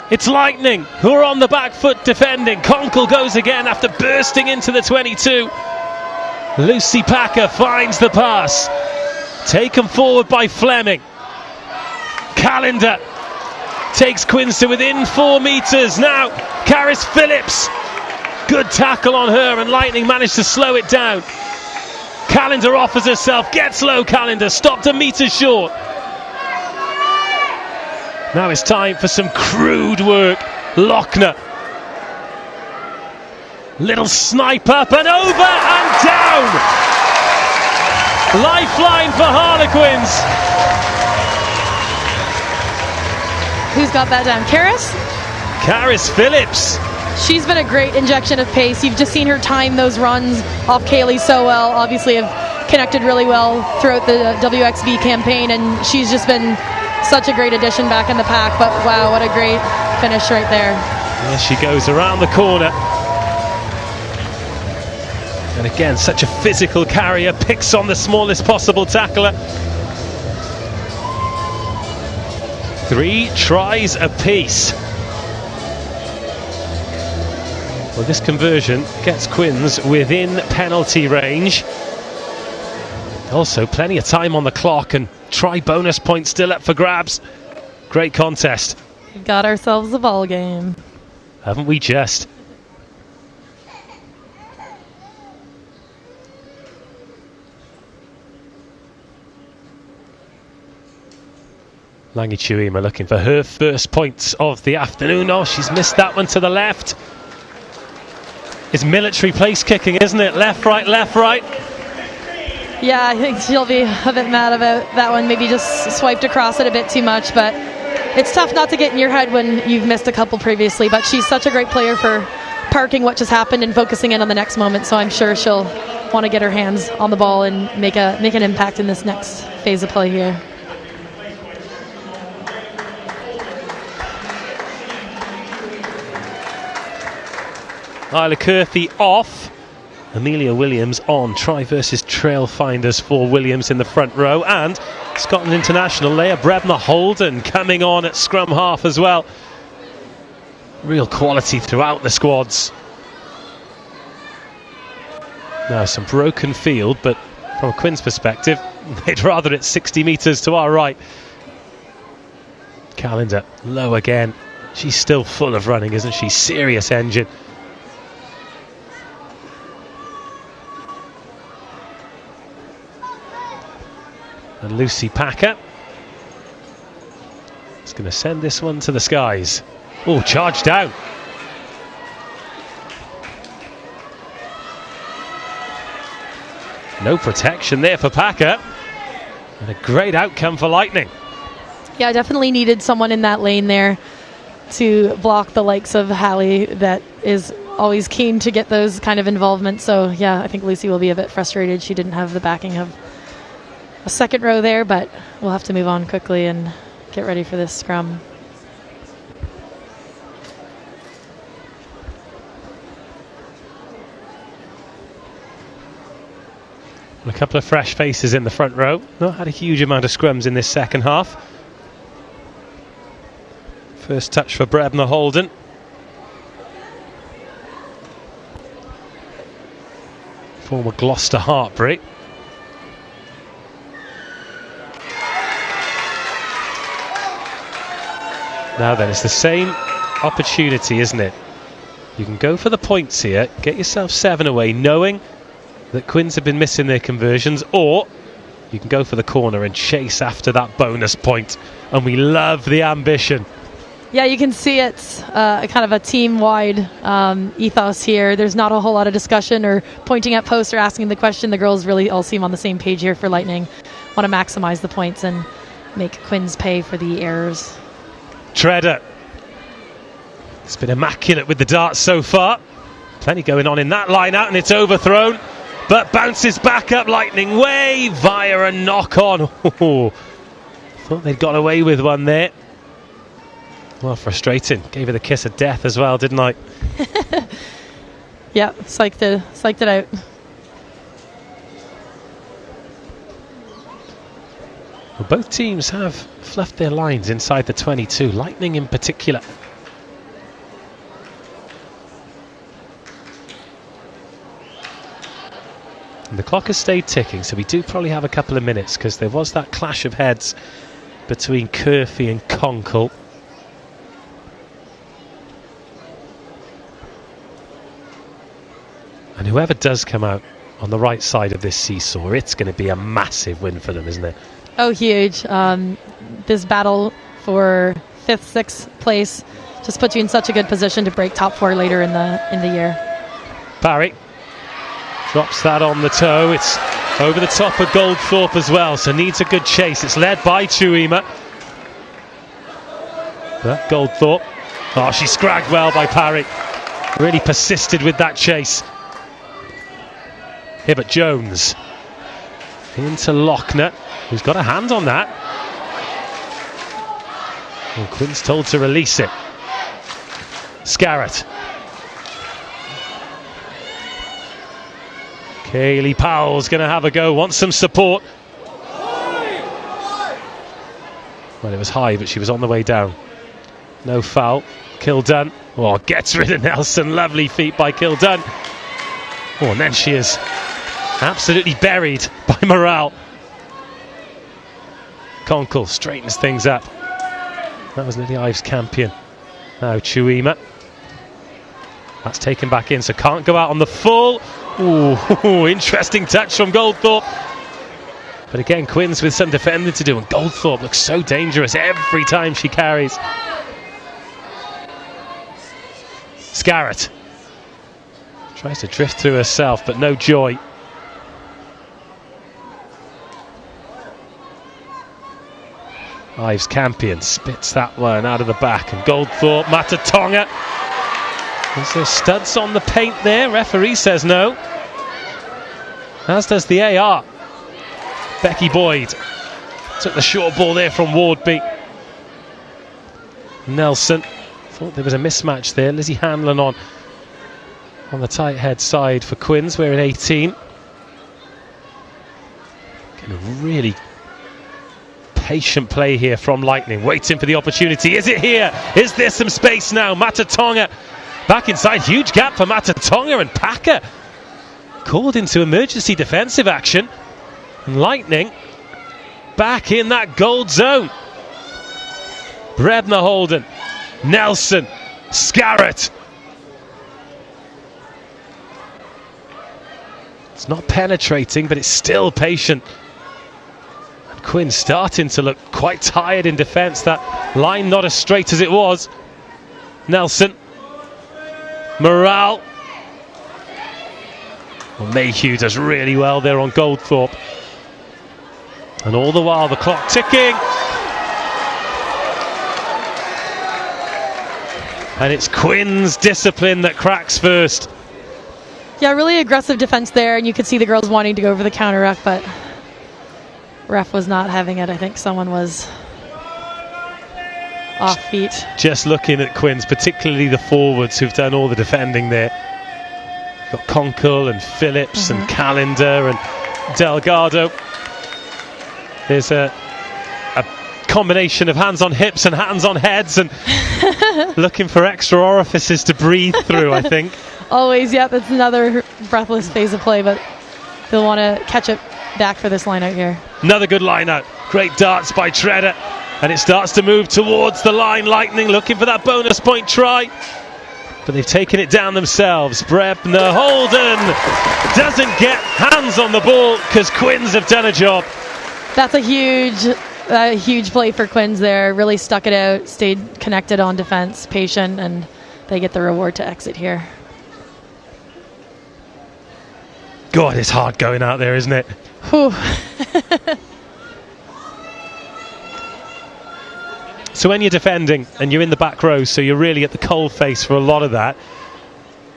it's Lightning, who are on the back foot defending. Conkle goes again after bursting into the 22. Lucy Packer finds the pass. Taken forward by Fleming. Calendar takes Quins to within 4 metres. Now Caris Phillips. Good tackle on her, and Lightning managed to slow it down. Calendar offers herself, gets low. Calendar stopped a metre short. Now it's time for some crude work. Lochner. Little snipe up and over and down. Lifeline for Harlequins. Who's got that down? Karis Phillips. She's been a great injection of pace. You've just seen her time those runs off Kaylee so well. Obviously have connected really well throughout the WXV campaign, and she's just been such a great addition back in the pack. But wow, what a great finish right there. There she goes around the corner. And again, such a physical carrier, picks on the smallest possible tackler. 3 tries apiece. Well, this conversion gets Quins within penalty range. Also, plenty of time on the clock, and try bonus points still up for grabs. Great contest. We've got ourselves a ball game. Haven't we just? Langi Chuima looking for her first points of the afternoon. Oh, she's missed that one to the left. It's military place kicking, isn't it? Left, right, left, right. Yeah, I think she'll be a bit mad about that one. Maybe just swiped across it a bit too much, but it's tough not to get in your head when you've missed a couple previously. But she's such a great player for parking what just happened and focusing in on the next moment. So I'm sure she'll want to get her hands on the ball and make an impact in this next phase of play here. Isla Curthy off. Amelia Williams on. Try versus trail finders for Williams in the front row. And Scotland international Leah Brebner-Holden coming on at scrum half as well. Real quality throughout the squads. Now some broken field, but from a Quins perspective, they'd rather it's 60 metres to our right. Calendar low again. She's still full of running, isn't she? Serious engine. And Lucy Packer is going to send this one to the skies. Oh, charge down. No protection there for Packer. And a great outcome for Lightning. Yeah, definitely needed someone in that lane there to block the likes of Hallie, that is always keen to get those kind of involvement. So yeah, I think Lucy will be a bit frustrated. She didn't have the backing of a second row there, but we'll have to move on quickly and get ready for this scrum. A couple of fresh faces in the front row. Not had a huge amount of scrums in this second half. First touch for Brebner-Holden. Former Gloucester Hartbury. Now then, it's the same opportunity, isn't it? You can go for the points here, get yourself 7 away, knowing that Quins have been missing their conversions, or you can go for the corner and chase after that bonus point. And we love the ambition. Yeah, you can see it's kind of a team-wide ethos here. There's not a whole lot of discussion or pointing at posts or asking the question. The girls really all seem on the same page here for Lightning. Want to maximize the points and make Quins pay for the errors. Treader. It's been immaculate with the darts so far. Plenty going on in that line out, and it's overthrown. But bounces back up, Lightning way via a knock-on. Oh, thought they'd got away with one there. Well, frustrating. Gave her the kiss of death as well, didn't I? Yeah, psyched it out. Well, both teams have fluffed their lines inside the 22, Lightning in particular. And the clock has stayed ticking, so we do probably have a couple of minutes, because there was that clash of heads between Curthy and Conkle. And whoever does come out on the right side of this seesaw, it's going to be a massive win for them, isn't it? Oh, huge. This battle for 5th, 6th place just puts you in such a good position to break top 4 later in the year. Parry drops that on the toe. It's over the top of Goldthorpe as well, so needs a good chase. It's led by Chuima. But Goldthorpe, oh, she scragged well by Parry. Really persisted with that chase. Hibbert Jones into Lochner, who's got a hand on that. And Quins told to release it. Scarrett. Kaylee Powell's going to have a go, wants some support. Well, it was high, but she was on the way down. No foul. Kildunne, oh, gets rid of Nelson. Lovely feet by Kildunne. Oh, and then she is absolutely buried by Morale. Conkle straightens things up. That was Lily Ives' campion. Now Chuima. That's taken back in, so can't go out on the full. Ooh, interesting touch from Goldthorpe. But again, Quins with some defending to do, and Goldthorpe looks so dangerous every time she carries. Scarrett tries to drift through herself, but no joy. Ives Campion spits that one out of the back, and Goldthorpe, Matatonga. Is there studs on the paint there? Referee says no. As does the AR. Becky Boyd took the short ball there from Wardby. Nelson thought there was a mismatch there. Lizzie Hanlon on the tight head side for Quins. We're at 18. Getting a really patient play here from Lightning, waiting for the opportunity. Is it here? Is there some space now? Matatonga back inside, huge gap for Matatonga, and Packer called into emergency defensive action, and Lightning back in that gold zone. Brebner Holden, Nelson, Scarrett. It's not penetrating, but it's still patient. Quinn starting to look quite tired in defence. That line not as straight as it was. Nelson. Morale. Well, Mayhew does really well there on Goldthorpe. And all the while the clock ticking. And it's Quinn's discipline that cracks first. Yeah, really aggressive defence there, and you could see the girls wanting to go for the counter-ruck, but ref was not having it. I think someone was off feet. Just looking at Quins, particularly the forwards who've done all the defending there. Got Conkle and Phillips and Callender and Delgado. There's a combination of hands on hips and hands on heads, and looking for extra orifices to breathe through, I think. Always, yeah, that's another breathless phase of play, but they'll want to catch it back for this line out here. Another good line out. Great darts by Treader, and it starts to move towards the line. Lightning looking for that bonus point try, but they've taken it down themselves. Brebner Holden doesn't get hands on the ball because Quins have done a job. That's a huge play for Quins there. Really stuck it out, stayed connected on defense, patient, and they get the reward to exit here. God, it's hard going out there, isn't it? Whew. So when you're defending and you're in the back row, so you're really at the cold face for a lot of that,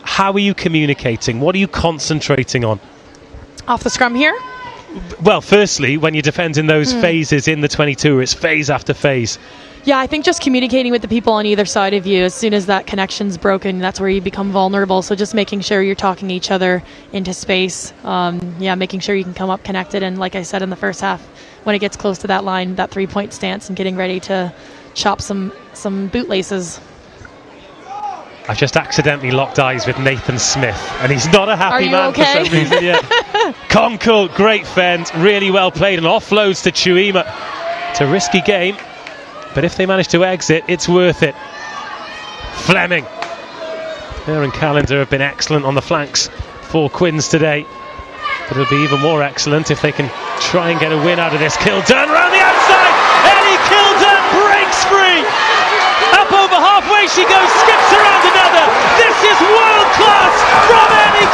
how are you communicating? What are you concentrating on? Off the scrum here? Well, firstly, when you're defending those phases in the 22, it's phase after phase. Yeah, I think just communicating with the people on either side of you. As soon as that connection's broken, that's where you become vulnerable. So just making sure you're talking each other into space. Making sure you can come up connected. And like I said in the first half, when it gets close to that line, that 3-point stance and getting ready to chop some bootlaces. I've just accidentally locked eyes with Nathan Smith, and he's not a happy man for some reason. Yeah. Conkle, great fend, really well played, and offloads to Chuima. It's a risky game, but if they manage to exit, it's worth it. Fleming. Her and Callender have been excellent on the flanks for Quins today, but it'll be even more excellent if they can try and get a win out of this. Kildunne round the outside. Ellie Kildunne breaks free. Up over halfway she goes, skips around another. This is world class from Ellie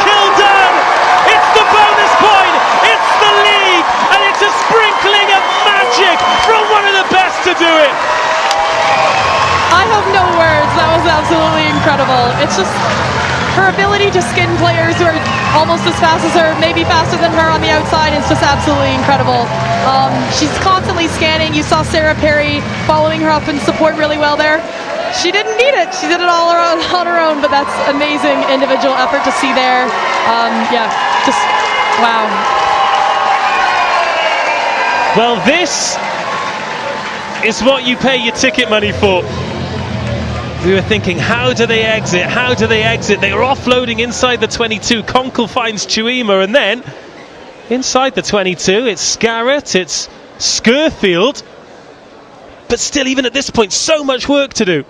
it's just her ability to skin players who are almost as fast as her, maybe faster than her on the outside, is just absolutely incredible. She's constantly scanning. You saw Sarah Perry following her up in support really well there. She didn't need it. She did it all on her own, but that's amazing individual effort to see there. Yeah, just wow. Well, this is what you pay your ticket money for. We were thinking, how do they exit? How do they exit? They were offloading inside the 22. Conkle finds Chuima, and then inside the 22, it's Scarrett, it's Scurfield. But still, even at this point, so much work to do.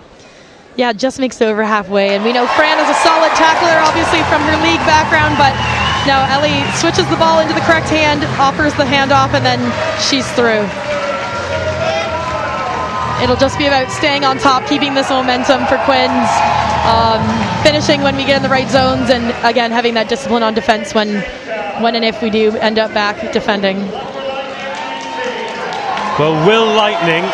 Yeah, just makes it over halfway. And we know Fran is a solid tackler, obviously, from her league background, but now Ellie switches the ball into the correct hand, offers the handoff, and then she's through. It'll just be about staying on top, keeping this momentum for Quins, finishing when we get in the right zones, and again, having that discipline on defense when and if we do end up back defending. Well, will Lightning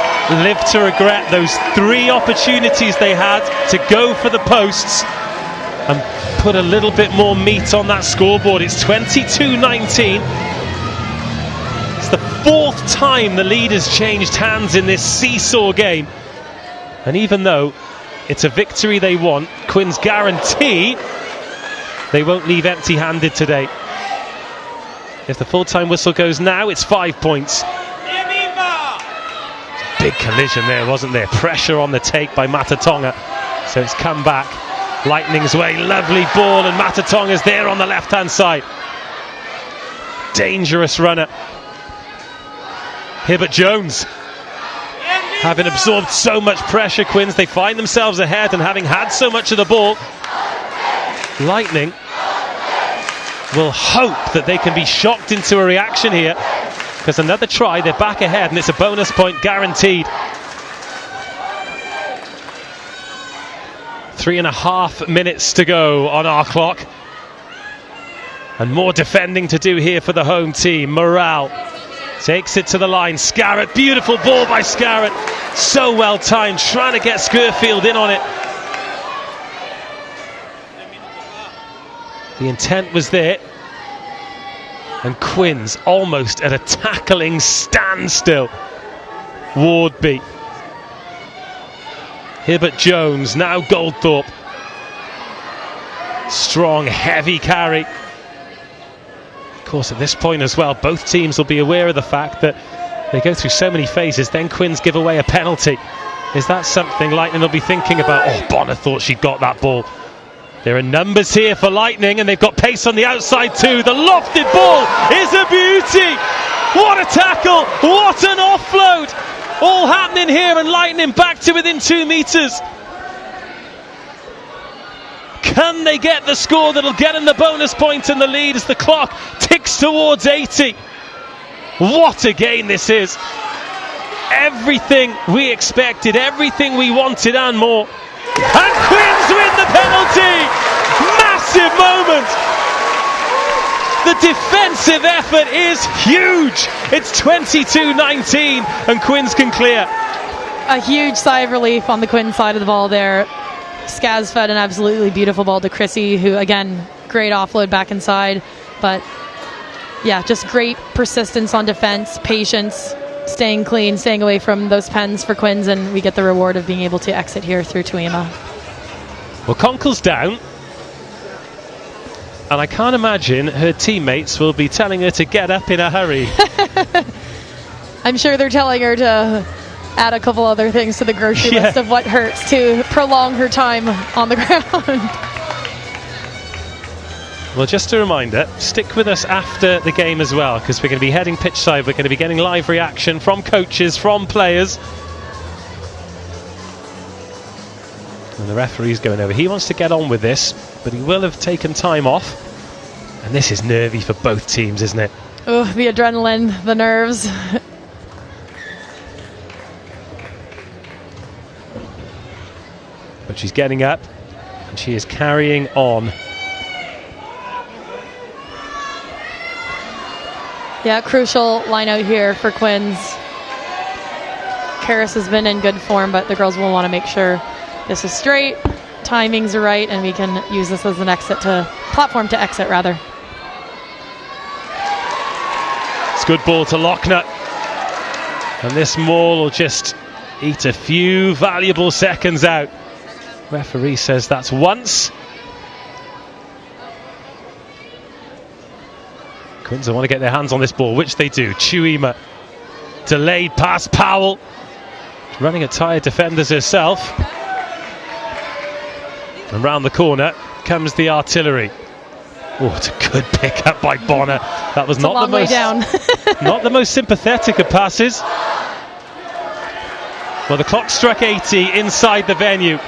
live to regret those 3 opportunities they had to go for the posts and put a little bit more meat on that scoreboard? It's 22-19. It's the 4th time the lead has changed hands in this seesaw game. And even though it's a victory they want, Quins guarantee they won't leave empty-handed today. If the full-time whistle goes now, it's 5 points. Big collision there, wasn't there? Pressure on the take by Matatonga. So it's come back Lightning's way. Lovely ball, and Matatonga's there on the left-hand side. Dangerous runner. Hibbert Jones. Having absorbed so much pressure, Quins, they find themselves ahead, and having had so much of the ball, Lightning will hope that they can be shocked into a reaction here, because another try, they're back ahead, and it's a bonus point guaranteed. 3.5 minutes to go on our clock, and more defending to do here for the home team. Morale takes it to the line. Scarrett, beautiful ball by Scarrett, so well timed, trying to get Scurfield in on it. The intent was there, and Quins almost at a tackling standstill. Wardby, Hibbert Jones, now Goldthorpe. Strong, heavy carry. Of course, at this point as well, both teams will be aware of the fact that they go through so many phases, then Quins give away a penalty. Is that something Lightning will be thinking about? Oh, Bonner thought she'd got that ball. There are numbers here for Lightning, and they've got pace on the outside too. The lofted ball is a beauty. What a tackle, what an offload. All happening here, and Lightning back to within 2 metres. Can they get the score that'll get them the bonus point and the lead as the clock ticks towards 80? What a game this is. Everything we expected, everything we wanted and more. And Quins win the penalty! Massive moment! The defensive effort is huge! It's 22-19 and Quins can clear. A huge sigh of relief on the Quins side of the ball there. Skaz fed an absolutely beautiful ball to Chrissy, who again, great offload back inside. But yeah, just great persistence on defense, patience, staying clean, staying away from those pens for Quins, and we get the reward of being able to exit here through Tuima. Well, Conkle's down, and I can't imagine her teammates will be telling her to get up in a hurry. I'm sure they're telling her to add a couple other things to the grocery list of what hurts to prolong her time on the ground. Well, just a reminder, stick with us after the game as well, because we're going to be heading pitch side. We're going to be getting live reaction from coaches, from players. And the referee's going over. He wants to get on with this, but he will have taken time off. And this is nervy for both teams, isn't it? Oh, the adrenaline, the nerves. But she's getting up, and she is carrying on. Yeah, crucial line out here for Quins. Karis has been in good form, but the girls will want to make sure this is straight timings are right, and we can use this as an platform to exit rather. It's good ball to Lochner, and this maul will just eat a few valuable seconds out. Referee says that's once. Quins want to get their hands on this ball, which they do. Chuima, delayed pass, Powell, running at tired defenders herself. And round the corner comes the artillery. Oh, it's a good pick up by Bonner. That was not the most down. not the most sympathetic of passes. Well, the clock struck 80 inside the venue,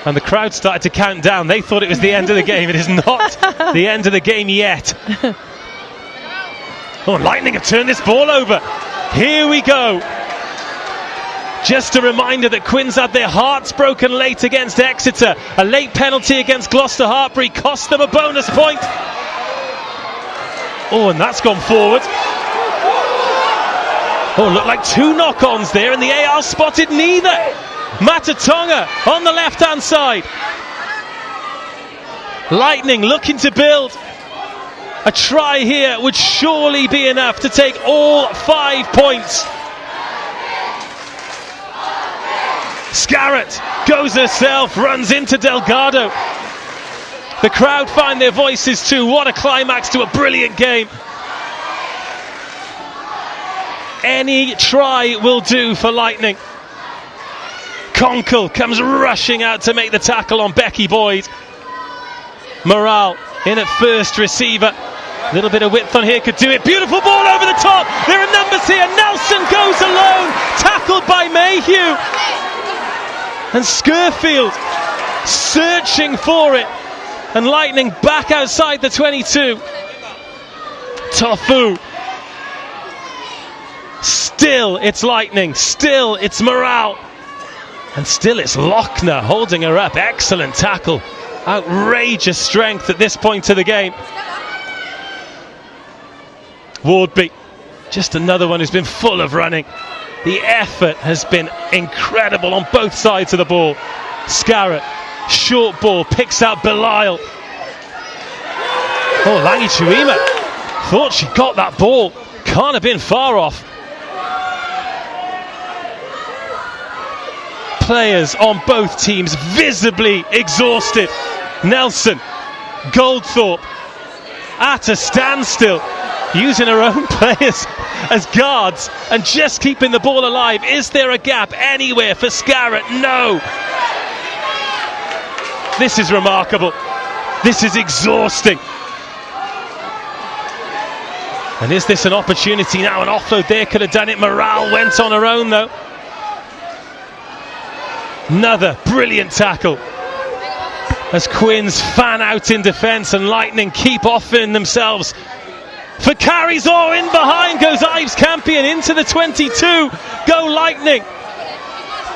and the crowd started to count down. They thought it was the end of the game. It is not the end of the game yet. Oh, Lightning have turned this ball over. Here we go. Just a reminder that Quins had their hearts broken late against Exeter. A late penalty against Gloucester Hartpury cost them a bonus point. Oh, and that's gone forward. Oh, looked like two knock-ons there, and the AR spotted neither. Matatonga on the left-hand side. Lightning looking to build. A try here would surely be enough to take all 5 points. Scarrett goes herself, runs into Delgado. The crowd find their voices too. What a climax to a brilliant game. Any try will do for Lightning. Conkle comes rushing out to make the tackle on Becky Boyd. Morale in at first receiver. A little bit of width on here could do it. Beautiful ball over the top. There are numbers here. Nelson goes alone. Tackled by Mayhew. And Scurfield searching for it. And Lightning back outside the 22. Tofu. Still it's Lightning. Still it's Morale. And still it's Lochner holding her up. Excellent tackle. Outrageous strength at this point of the game. Wardby, just another one who's been full of running. The effort has been incredible on both sides of the ball. Scarrett, short ball, picks out Belisle. Oh, Langi Chuima thought she got that ball. Can't have been far off. Players on both teams visibly exhausted. Nelson, Goldthorpe at a standstill, using her own players as guards and just keeping the ball alive. Is there a gap anywhere for Scarrett? No. This is remarkable. This is exhausting. And is this an opportunity now? An offload there could have done it. Morale went on her own though. Another brilliant tackle as Quins fan out in defence and Lightning keep offering themselves for carries. Oh, in behind goes Ives Campion into the 22. Go Lightning.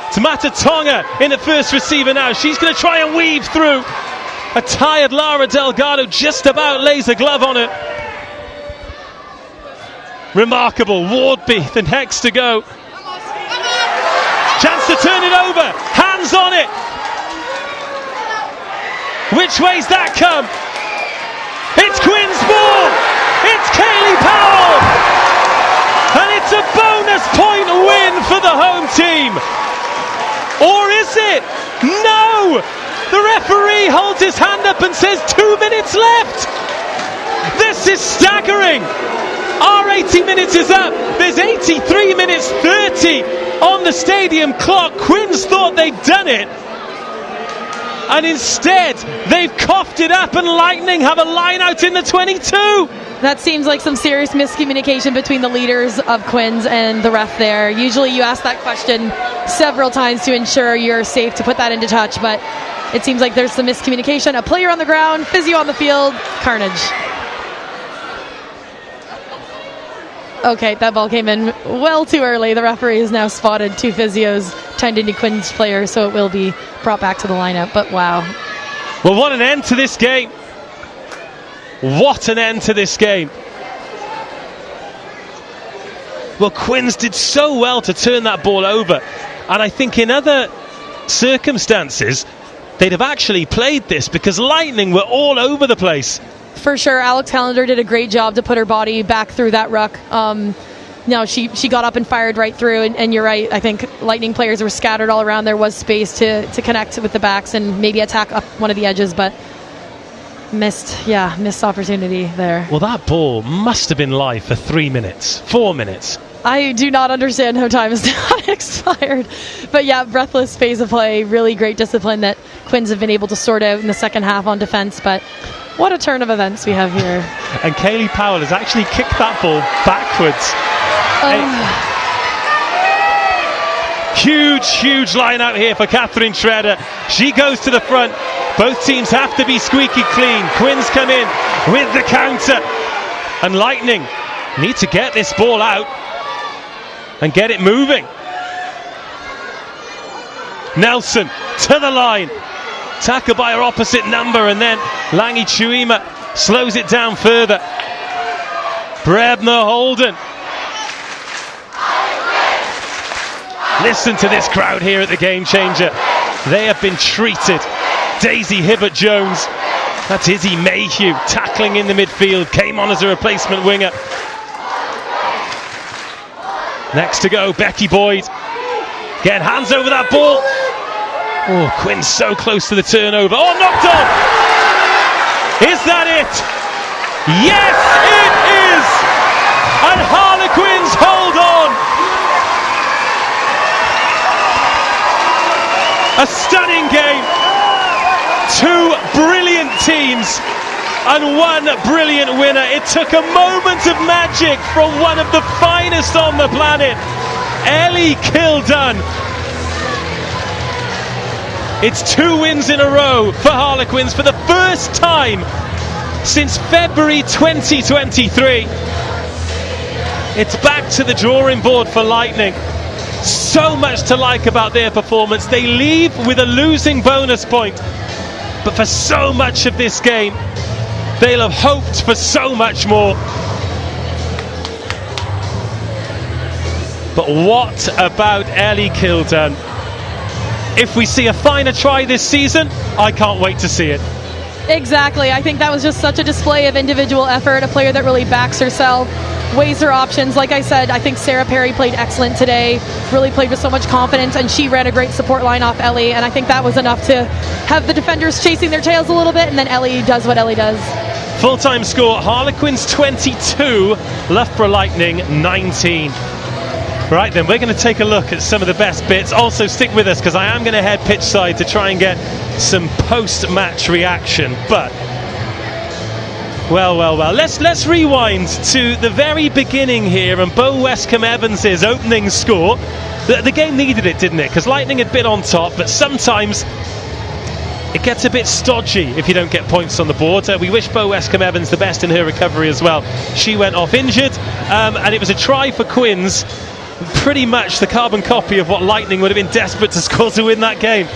It's Matatonga in at first receiver now. She's going to try and weave through. A tired Lara Delgado just about lays a glove on it. Remarkable. Wardby the next to go. Chance to turn it over. Hands on it. Which way's that come? It's Quins' ball. It's Kaylee Powell. And it's a bonus point win for the home team. Or is it? No. The referee holds his hand up and says 2 minutes left. This is staggering. Our 80 minutes is up. There's 83 minutes 30 on the stadium clock. Quins thought they'd done it, and instead they've coughed it up, and Lightning have a line out in the 22. That seems like some serious miscommunication between the leaders of Quins and the ref there. Usually you ask that question several times to ensure you're safe to put that into touch, but it seems like there's some miscommunication. A player on the ground, physio on the field, carnage. Okay, that ball came in well too early. The referee has now spotted two physios turned into Quins players, so it will be brought back to the lineup. But wow. Well, what an end to this game. What an end to this game. Well, Quins did so well to turn that ball over. And I think in other circumstances, they'd have actually played this, because Lightning were all over the place. For sure, Alex Callender did a great job to put her body back through that ruck. She got up and fired right through, and you're right. I think Lightning players were scattered all around. There was space to connect with the backs and maybe attack up one of the edges, but missed opportunity there. Well, that ball must have been live for 3 minutes, 4 minutes. I do not understand how time is not expired. But yeah, breathless phase of play, really great discipline that Quins have been able to sort out in the second half on defence. But what a turn of events we have here. And Kaylee Powell has actually kicked that ball backwards. Huge line out here for Catherine Schroeder. She goes to the front. Both teams have to be squeaky clean. Quins come in with the counter. And Lightning need to get this ball out and get it moving. Nelson to the line. Tackle by her opposite number, and then Langi Chuima slows it down further. Brebner Holden. Listen to this crowd here at the Game Changer. They have been treated. Daisy Hibbert-Jones. That's Izzy Mayhew tackling in the midfield. Came on as a replacement winger. Next to go, Becky Boyd. Getting hands over that ball. Oh, Quins so close to the turnover. Oh, knocked on! Is that it? Yes, it is! And Harlequins hold on! A stunning game. Two brilliant teams and one brilliant winner. It took a moment of magic from one of the finest on the planet, Ellie Kildunne. It's 2 wins in a row for Harlequins for the first time since February 2023. It's back to the drawing board for Lightning. So much to like about their performance. They leave with a losing bonus point, but for so much of this game, they'll have hoped for so much more. But what about Ellie Kildunne? If we see a finer try this season, I can't wait to see it. Exactly. I think that was just such a display of individual effort, a player that really backs herself, weighs her options. Like I said, I think Sarah Perry played excellent today, really played with so much confidence, and she ran a great support line off Ellie, and I think that was enough to have the defenders chasing their tails a little bit, and then Ellie does what Ellie does. Full-time score, Harlequins 22, Loughborough Lightning 19. Right then, we're going to take a look at some of the best bits. Also stick with us, because I am going to head pitch side to try and get some post-match reaction. But well, let's rewind to the very beginning here and Bo Westcombe-Evans's opening score. The game needed it, didn't it? Because Lightning had been on top, but sometimes it gets a bit stodgy if you don't get points on the board. We wish Bo Westcombe-Evans the best in her recovery as well. She went off injured, and it was a try for Quins. Pretty much the carbon copy of what Lightning would have been desperate to score to win that game.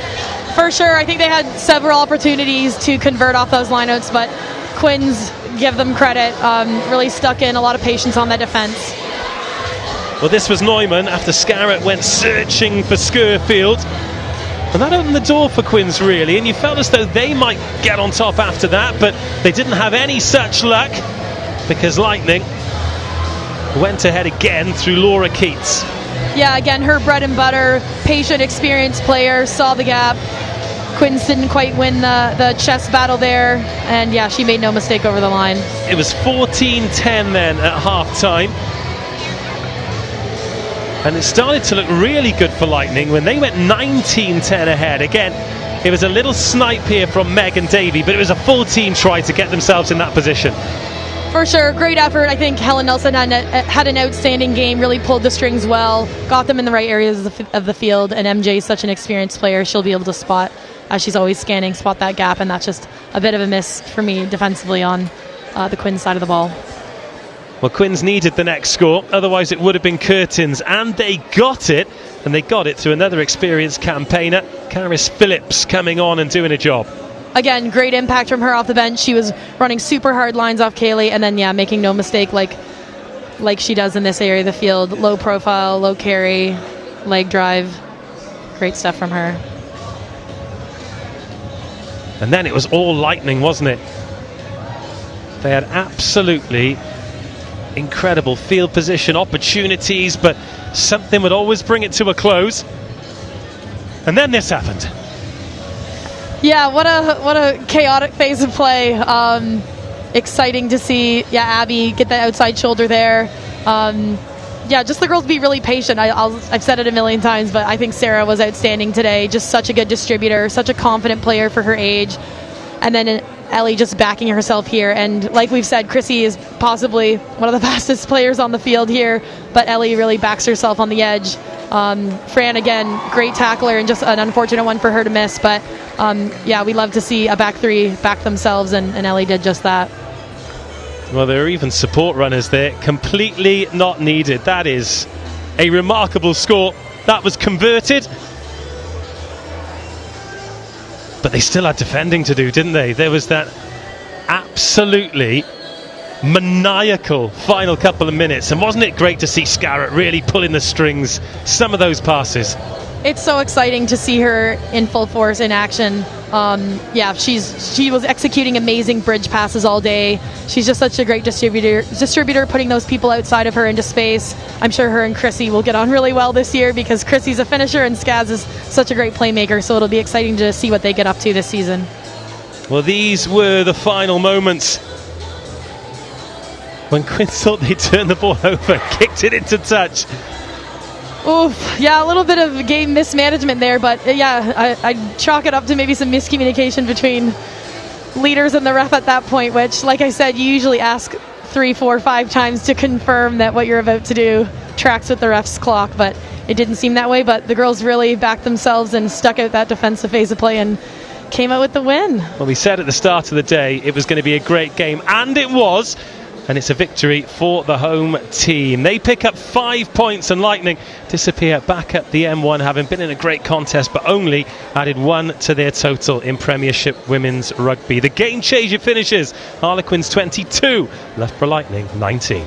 For sure, I think they had several opportunities to convert off those lineouts, but Quins, give them credit, really stuck in, a lot of patience on that defence. Well, this was Neumann after Scarrett went searching for Skurfield, and that opened the door for Quins really, and you felt as though they might get on top after that, but they didn't have any such luck because Lightning went ahead again through Laura Keats. Yeah, again, her bread and butter, patient, experienced player, saw the gap. Quins didn't quite win the chess battle there, and yeah, she made no mistake over the line. It was 14-10 then at half-time. And it started to look really good for Lightning when they went 19-10 ahead. Again, it was a little snipe here from Megan Davey, but it was a full team try to get themselves in that position. For sure, great effort. I think Helen Nelson had an outstanding game, really pulled the strings well, got them in the right areas of the field, and MJ is such an experienced player, she'll be able to spot, as she's always scanning, spot that gap, and that's just a bit of a miss for me defensively on the Quins side of the ball. Well, Quins needed the next score, otherwise it would have been curtains, and they got it, and they got it through another experienced campaigner, Caris Phillips, coming on and doing a job. Again, great impact from her off the bench. She was running super hard lines off Kaylee, and then making no mistake like she does in this area of the field. Low profile, low carry, leg drive. Great stuff from her. And then it was all Lightning, wasn't it? They had absolutely incredible field position opportunities, but something would always bring it to a close. And then this happened. Yeah, what a chaotic phase of play. Exciting to see, Abby get the outside shoulder there. Just the girls be really patient. I've said it a million times, but I think Sarah was outstanding today. Just such a good distributor, such a confident player for her age. And then Ellie just backing herself here. And like we've said, Chrissy is possibly one of the fastest players on the field here, but Ellie really backs herself on the edge. Fran, again, great tackler, and just an unfortunate one for her to miss. But we love to see a back three back themselves, and Ellie did just that. Well, there are even support runners there, completely not needed. That is a remarkable score. That was converted. But they still had defending to do, didn't they? There was that absolutely maniacal final couple of minutes. And wasn't it great to see Scarrett really pulling the strings, some of those passes? It's so exciting to see her in full force in action. She was executing amazing bridge passes all day. She's just such a great distributor, putting those people outside of her into space. I'm sure her and Chrissy will get on really well this year, because Chrissy's a finisher and Skaz is such a great playmaker, so it'll be exciting to see what they get up to this season. Well, these were the final moments when Quins thought they'd turn the ball over, kicked it into touch. Oof, a little bit of game mismanagement there, but I'd chalk it up to maybe some miscommunication between leaders and the ref at that point, which, like I said, you usually ask 3, 4, 5 times to confirm that what you're about to do tracks with the ref's clock, but it didn't seem that way. But the girls really backed themselves and stuck out that defensive phase of play and came out with the win. Well, we said at the start of the day it was going to be a great game, and it was. And it's a victory for the home team. They pick up 5 points, and Lightning disappear back at the M1, having been in a great contest, but only added 1 to their total in Premiership Women's Rugby. The game changer finishes Harlequins 22, Loughborough Lightning 19.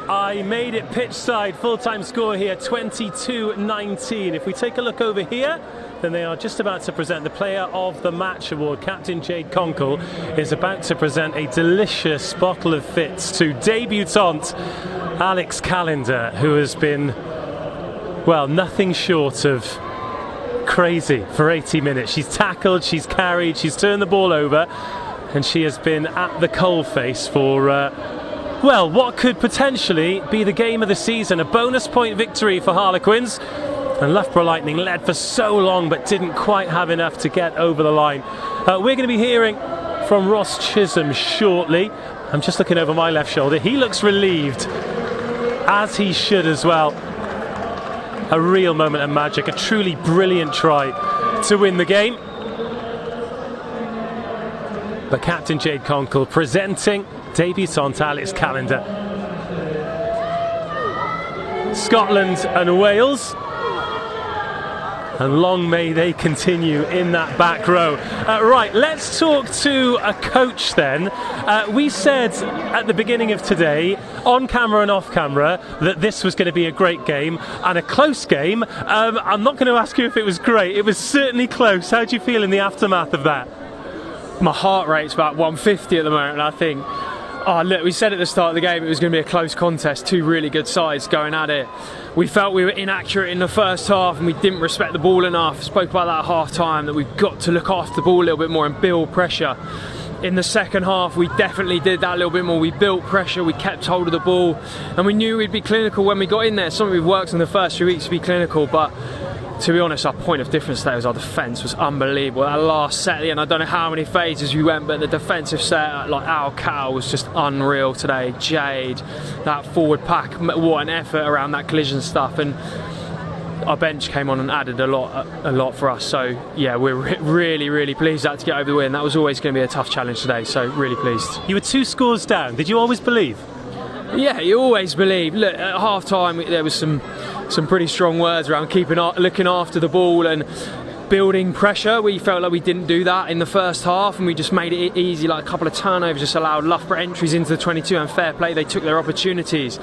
I made it pitch side, full-time score here, 22-19. If we take a look over here, then they are just about to present the Player of the Match award. Captain Jade Conkle is about to present a delicious bottle of Fitz to debutante Alex Callender, who has been, well, nothing short of crazy for 80 minutes. She's tackled, she's carried, she's turned the ball over, and she has been at the coalface for well, what could potentially be the game of the season. A bonus point victory for Harlequins, and Loughborough Lightning led for so long but didn't quite have enough to get over the line. We're going to be hearing from Ross Chisholm shortly. I'm just looking over my left shoulder. He looks relieved, as he should as well. A real moment of magic, a truly brilliant try to win the game. But Captain Jade Conkle presenting debutante Alex Callender. Scotland and Wales, and long may they continue in that back row. Right, let's talk to a coach then. We said at the beginning of today, on camera and off camera, that this was going to be a great game and a close game. I'm not going to ask you if it was great. It was certainly close. How do you feel in the aftermath of that? My heart rate's about 150 at the moment, and I think, oh look, we said at the start of the game it was going to be a close contest, two really good sides going at it. We felt we were inaccurate in the first half and we didn't respect the ball enough. Spoke about that at half time, that we've got to look after the ball a little bit more and build pressure. In the second half we definitely did that a little bit more. We built pressure, we kept hold of the ball, and we knew we'd be clinical when we got in there. Something we've worked on the first 3 weeks to be clinical, but to be honest, our point of difference today was our defence was unbelievable. That last set, and I don't know how many phases we went, but the defensive set, like Al Cal, was just unreal today. Jade, that forward pack, what an effort around that collision stuff, and our bench came on and added a lot for us. So yeah, we're really pleased to get over the win. That was always going to be a tough challenge today, so really pleased. You were 2 scores down. Did you always believe? Yeah, you always believe. Look, at half time there was some pretty strong words around looking after the ball and building pressure. We felt like we didn't do that in the first half, and we just made it easy. Like a couple of turnovers just allowed Loughborough entries into the 22, and fair play, they took their opportunities.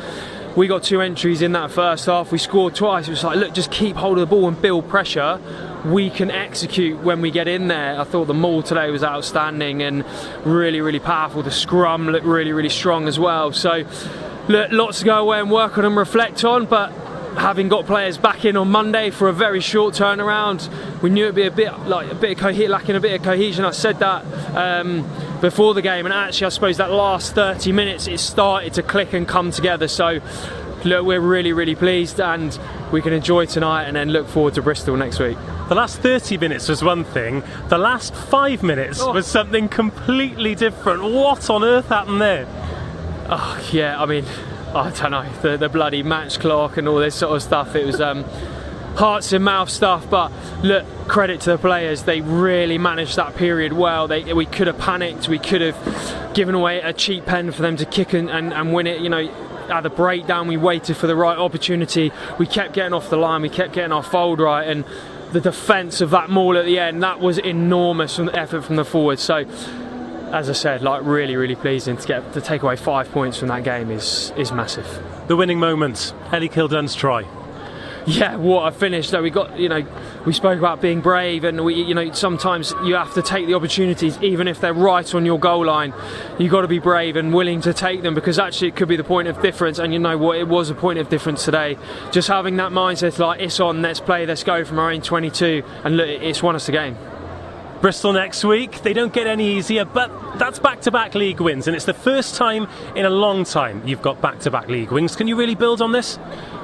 We got 2 entries in that first half. We scored twice. It was like, look, just keep hold of the ball and build pressure. We can execute when we get in there. I thought the maul today was outstanding and really powerful. The scrum looked really strong as well. So look, lots to go away and work on and reflect on, but having got players back in on Monday for a very short turnaround, we knew it'd be lacking a bit of cohesion. I said that before the game, and actually I suppose that last 30 minutes it started to click and come together. So look, we're really pleased, and we can enjoy tonight and then look forward to Bristol next week. The last 30 minutes was one thing, the last 5 minutes was something completely different. What on earth happened there? Oh yeah, I mean, I don't know, the bloody match clock and all this sort of stuff. It was hearts in mouth stuff, but look, credit to the players. They really managed that period well. We could have panicked, we could have given away a cheap pen for them to kick and win it. You know, at the breakdown we waited for the right opportunity. We kept getting off the line, we kept getting our fold right, and the defence of that maul at the end, that was enormous effort from the forwards. So as I said, like really pleasing to take away 5 points from that game is massive. The winning moment, Ellie Kildunne's try. Yeah, what a finish. So we got, we spoke about being brave, and sometimes you have to take the opportunities even if they're right on your goal line. You've got to be brave and willing to take them, because actually it could be the point of difference, and you know what, it was a point of difference today. Just having that mindset, like, it's on, let's play, let's go from our own 22, and look, it's won us the game. Bristol next week, they don't get any easier, but that's back-to-back league wins, and it's the first time in a long time you've got back-to-back league wins. Can you really build on this?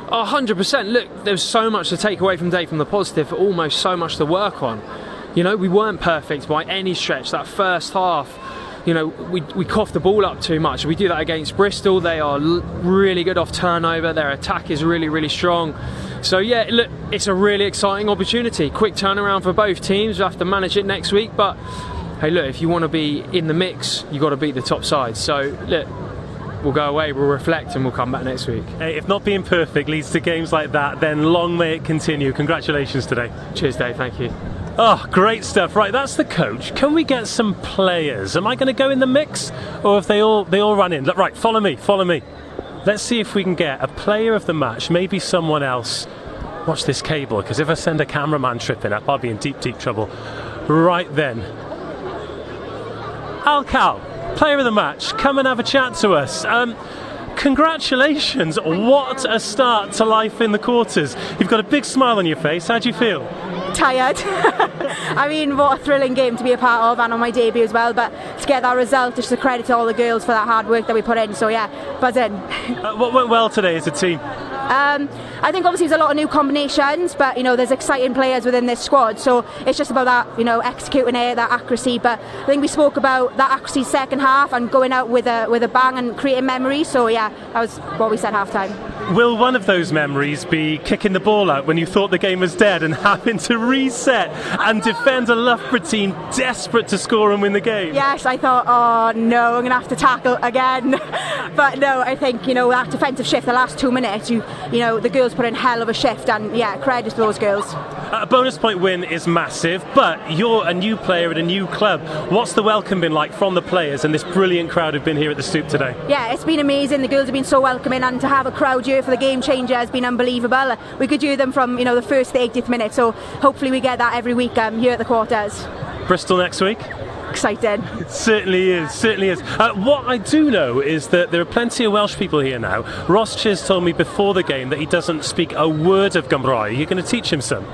100%. Look, there's so much to take away from today from the positive, but almost so much to work on. We weren't perfect by any stretch. That first half, we coughed the ball up too much. We do that against Bristol. They are really good off turnover. Their attack is really strong. So yeah, look, it's a really exciting opportunity. Quick turnaround for both teams. We'll have to manage it next week, but hey, look, if you want to be in the mix, you've got to beat the top side. So look, we'll go away, we'll reflect, and we'll come back next week. Hey, if not being perfect leads to games like that, then long may it continue. Congratulations today. Cheers, Dave. Thank you. Oh, great stuff. Right, that's the coach. Can we get some players? Am I going to go in the mix, or if they all run in? Right, follow me. Let's see if we can get a player of the match, maybe someone else watch this cable, because if I send a cameraman tripping up, I'll be in deep, deep trouble. Right then. Al-Cal, player of the match, come and have a chat to us. Congratulations, what a start to life in the quarters. You've got a big smile on your face, how do you feel? Tired. I mean, what a thrilling game to be a part of, and on my debut as well, but to get that result, just a credit to all the girls for that hard work that we put in, so yeah, buzzing. What went well today as a team? I think obviously there's a lot of new combinations, but there's exciting players within this squad, so it's just about that, executing it, that accuracy. But I think we spoke about that accuracy second half and going out with a bang and creating memories, so yeah, that was what we said half time. Will one of those memories be kicking the ball out when you thought the game was dead and having to reset and defend a Loughborough team desperate to score and win the game? Yes, I thought, oh no, I'm going to have to tackle again. But no, I think, that defensive shift, the last 2 minutes, the girls put in hell of a shift, and yeah, credit to those girls. A bonus point win is massive, but you're a new player at a new club. What's the welcome been like from the players and this brilliant crowd who've been here at the Stoop today? Yeah, it's been amazing. The girls have been so welcoming, and to have a crowd here for the game changer has been unbelievable. We could hear them from the first to 80th minute, so hopefully we get that every week here at the quarters. Bristol next week? Excited. It certainly is. What I do know is that there are plenty of Welsh people here now. Ross Chiz told me before the game that he doesn't speak a word of Gymraeg. You're going to teach him some?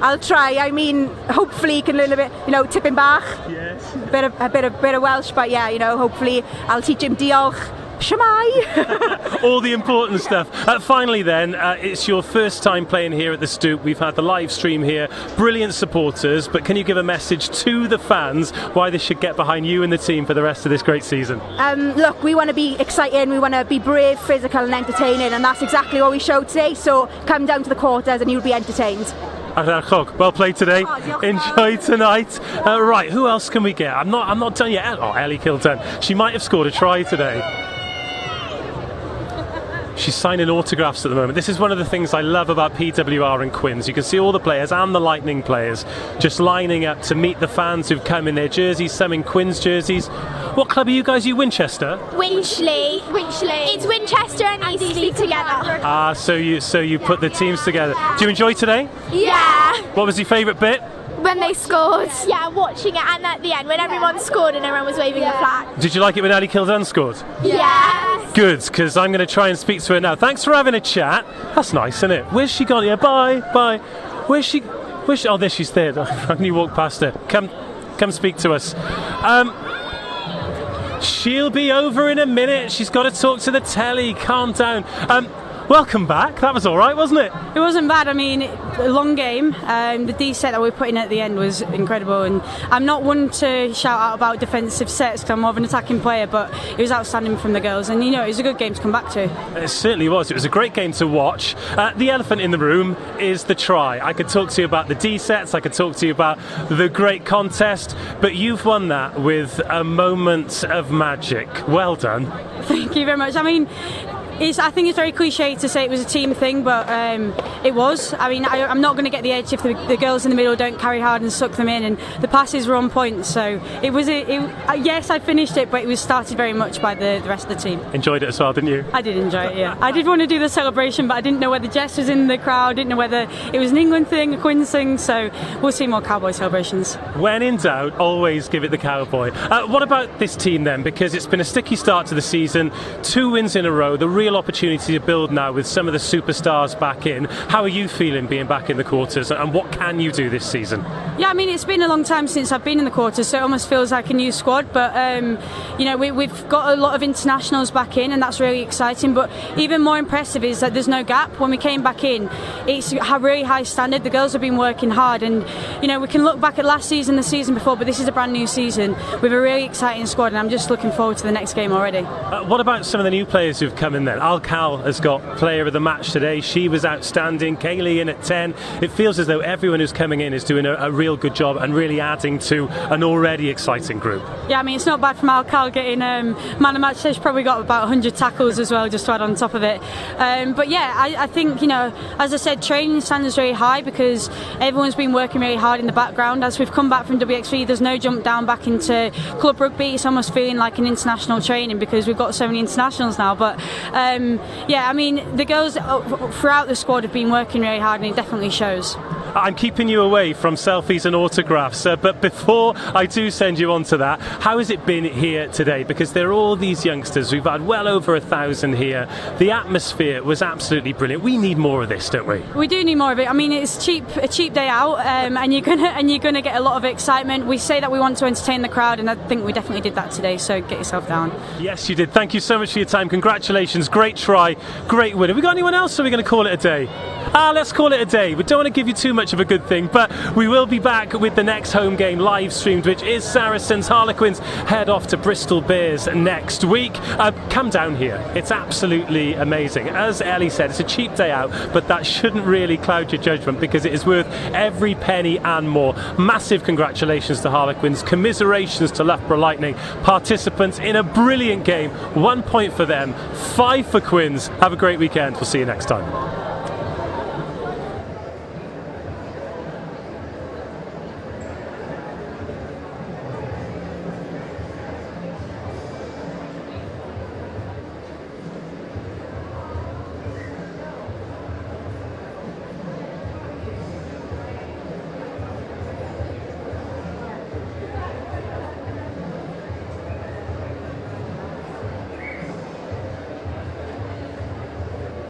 I'll try. I mean, hopefully he can learn a bit, tipping bach. Yes. A bit of Welsh, but yeah, hopefully I'll teach him diolch. Shemai. All the important stuff. Finally then, it's your first time playing here at the Stoop. We've had the live stream here, brilliant supporters, but can you give a message to the fans why they should get behind you and the team for the rest of this great season? Look, we want to be exciting, we want to be brave, physical and entertaining, and that's exactly what we showed today, so come down to the quarters and you'll be entertained. Well played today. Enjoy tonight. Right, who else can we get? I'm not done yet. Oh, Ellie Kildunne. She might have scored a try today. She's signing autographs at the moment. This is one of the things I love about PWR and Quins. You can see all the players and the Lightning players just lining up to meet the fans who've come in their jerseys, some in Quins jerseys. What club are you guys? You Winchester? Winchley. It's Winchester and Eastleigh together. So you put the teams together. Do you enjoy today? Yeah. What was your favourite bit? When they scored. Yeah, watching it, and at the end when everyone scored and everyone was waving the flag. Did you like it when Ellie Kildunne scored? Yes. Good, because I'm going to try and speak to her now. Thanks for having a chat. That's nice, isn't it? Where's she gone? Yeah, bye. Where's she? Oh, there she's there. Can you walk past her? Come speak to us. She'll be over in a minute. She's got to talk to the telly. Calm down. Welcome back. That was all right, wasn't it? It wasn't bad. I mean, a long game. The D set that we put in at the end was incredible, and I'm not one to shout out about defensive sets because I'm more of an attacking player, but it was outstanding from the girls, and it was a good game to come back to. It certainly was. It was a great game to watch. The elephant in the room is the try. I could talk to you about the D sets, I could talk to you about the great contest, but you've won that with a moment of magic. Well done. Thank you very much. I mean, I think it's very cliche to say it was a team thing, but it was. I mean, I'm not going to get the edge if the girls in the middle don't carry hard and suck them in, and the passes were on point. So it was. Yes, I finished it, but it was started very much by the rest of the team. Enjoyed it as well, didn't you? I did enjoy it. Yeah, I did want to do the celebration, but I didn't know whether Jess was in the crowd. Didn't know whether it was an England thing, a Quins thing. So we'll see more cowboy celebrations. When in doubt, always give it the cowboy. What about this team then? Because it's been a sticky start to the season. 2 wins in a row. The real opportunity to build now with some of the superstars back in. How are you feeling being back in the quarters, and what can you do this season? Yeah, I mean, it's been a long time since I've been in the quarters, so it almost feels like a new squad, but we've got a lot of internationals back in, and that's really exciting. But even more impressive is that there's no gap. When we came back in, it's a really high standard. The girls have been working hard, and we can look back at last season, the season before, but this is a brand new season with a really exciting squad, and I'm just looking forward to the next game already. What about some of the new players who've come in then? Al-Cal has got player of the match today. She was outstanding. Kaylee in at 10. It feels as though everyone who's coming in is doing a real good job and really adding to an already exciting group. Yeah, I mean, it's not bad from Al-Cal getting man of the match. She's probably got about 100 tackles as well, just to add on top of it. But yeah, I think, as I said, training standards really high because everyone's been working really hard in the background. As we've come back from WX3, there's no jump down back into club rugby. It's almost feeling like an international training because we've got so many internationals now. But Yeah, I mean, the girls throughout the squad have been working really hard, and it definitely shows. I'm keeping you away from selfies and autographs, but before I do send you on to that, how has it been here today? Because there are all these youngsters. We've had well over 1,000 here. The atmosphere was absolutely brilliant. We need more of this, don't we? We do need more of it. I mean, it's a cheap day out, and you're gonna get a lot of excitement. We say that we want to entertain the crowd, and I think we definitely did that today. So get yourself down. Yes, you did. Thank you so much for your time. Congratulations. Great try. Great win. Have we got anyone else, or are we going to call it a day? Let's call it a day. We don't want to give you too much of a good thing, but we will be back with the next home game live streamed, which is Saracens. Harlequins head off to Bristol Bears next week. Come down here. It's absolutely amazing. As Ellie said, it's a cheap day out, but that shouldn't really cloud your judgment because it is worth every penny and more. Massive congratulations to Harlequins. Commiserations to Loughborough Lightning. Participants in a brilliant game. 1 point for them, 5 for Quins. Have a great weekend. We'll see you next time.